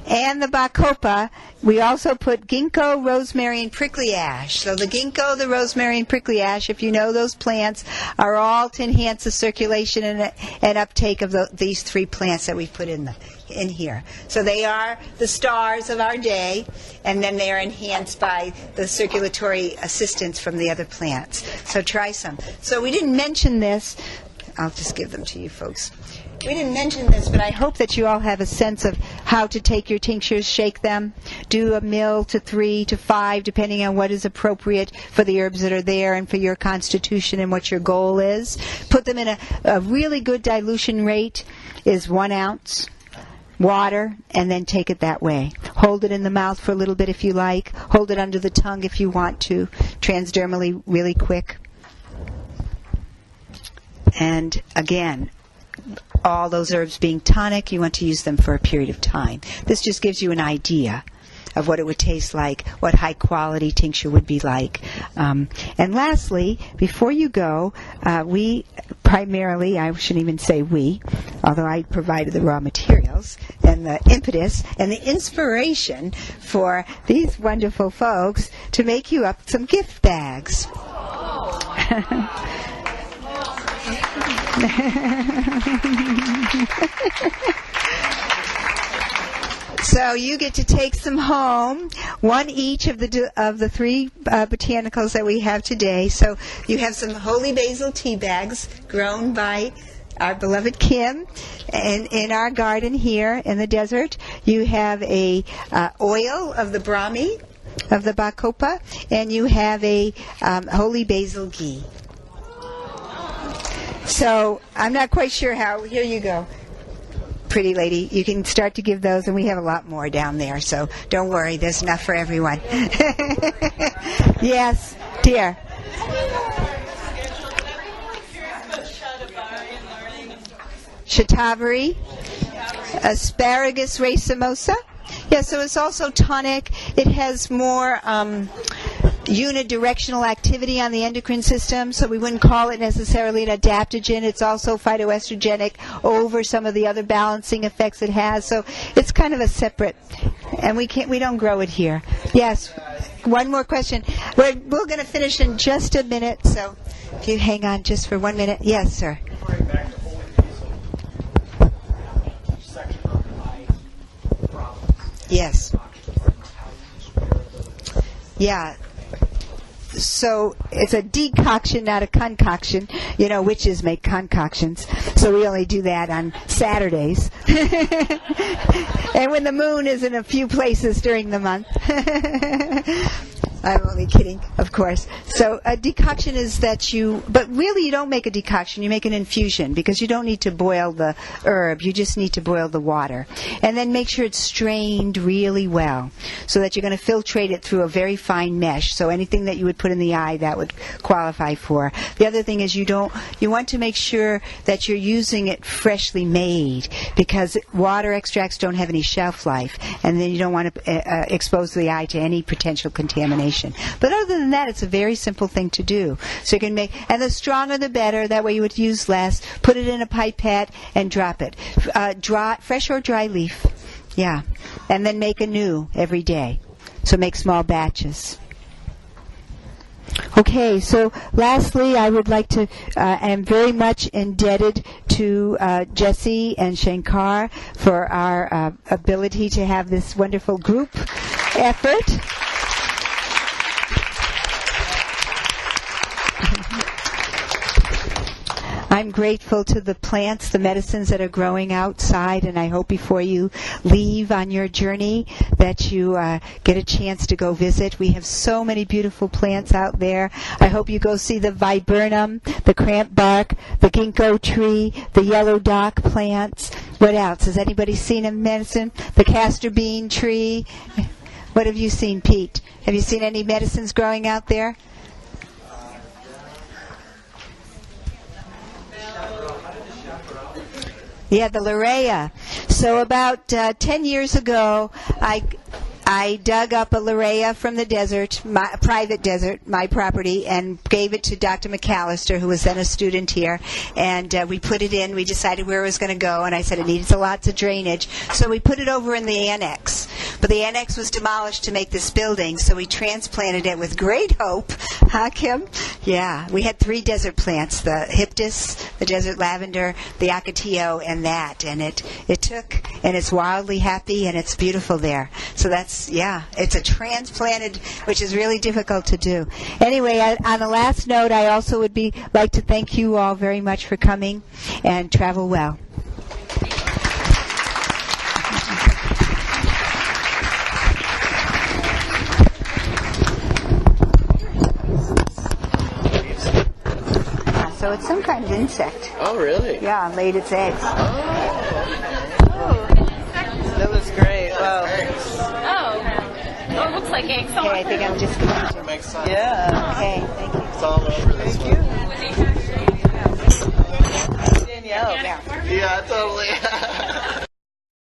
and the bacopa, we also put ginkgo, rosemary, and prickly ash. So the ginkgo, the rosemary, and prickly ash, if you know those plants, are all to enhance the circulation and uptake of these three plants that we've put in here. So they are the stars of our day, and then they are enhanced by the circulatory assistance from the other plants. So try some. So we didn't mention this. I'll just give them to you folks. We didn't mention this, but I hope that you all have a sense of how to take your tinctures, shake them, do a mill to 3 to 5, depending on what is appropriate for the herbs that are there and for your constitution and what your goal is. Put them in a really good dilution rate is 1 ounce water, and then take it that way. Hold it in the mouth for a little bit if you like. Hold it under the tongue if you want to, transdermally really quick. And again, all those herbs being tonic, you want to use them for a period of time. This just gives you an idea of what it would taste like, what high quality tincture would be like. And lastly, before you go, we primarily, I shouldn't even say we, although I provided the raw materials and the impetus and the inspiration for these wonderful folks to make you up some gift bags. So you get to take some home, one each of the three botanicals that we have today. So you have some holy basil tea bags grown by our beloved Kim in our garden here in the desert. You have a oil of the Brahmi, of the bacopa, and you have a holy basil ghee. So I'm not quite sure how. Here you go, pretty lady. You can start to give those, and we have a lot more down there. So don't worry, there's enough for everyone. Yes, dear. Shatavari, asparagus racemosa. Yeah, so it's also tonic. It has more unidirectional activity on the endocrine system, so we wouldn't call it necessarily an adaptogen. It's also phytoestrogenic over some of the other balancing effects it has. So it's kind of a separate, and we don't grow it here. Yes, one more question. We're going to finish in just a minute, so if you hang on just for 1 minute. Yes, sir. Yes. Yeah. So it's a decoction, not a concoction. You know, witches make concoctions. So we only do that on Saturdays. And when the moon is in a few places during the month. I'm only kidding, of course. So a decoction is that but really you don't make a decoction, you make an infusion, because you don't need to boil the herb, you just need to boil the water. And then make sure it's strained really well, so that you're going to filtrate it through a very fine mesh. So anything that you would put in the eye, that would qualify for. The other thing is you want to make sure that you're using it freshly made, because water extracts don't have any shelf life, and then you don't want to expose the eye to any potential contamination. But other than that, it's a very simple thing to do. So you can and the stronger the better. That way you would use less. Put it in a pipette and drop it. Fresh or dry leaf. Yeah. And then make anew every day. So make small batches. Okay, so lastly, I would like to, am very much indebted to Jesse and Sankar for our ability to have this wonderful group effort. I'm grateful to the plants, the medicines that are growing outside, and I hope before you leave on your journey that you get a chance to go visit. We have so many beautiful plants out there. I hope you go see the viburnum, the cramp bark, the ginkgo tree, the yellow dock plants. What else? Has anybody seen a medicine? The castor bean tree. What have you seen, Pete? Have you seen any medicines growing out there? Yeah, the Larea. So about 10 years ago, I dug up a Larea from the desert, my private desert, my property, and gave it to Dr. McAllister, who was then a student here. And we put it in. We decided where it was going to go, and I said it needed lots of drainage. So we put it over in the annex. But the annex was demolished to make this building, so we transplanted it with great hope. Huh, Kim? Yeah. We had 3 desert plants, the Hyptis, the desert lavender, the Ocotillo, and that. And it took, and it's wildly happy, and it's beautiful there. So that's, yeah, it's a transplanted, which is really difficult to do. Anyway, on the last note, I also would like to thank you all very much for coming, and travel well. So it's some kind of insect. Oh, really? Yeah, laid its eggs. That was great. Wow. Oh, it looks like eggs. Okay, I think I'm just going to. Makes sense. Yeah. Okay, thank you. It's all over this one. Thank you.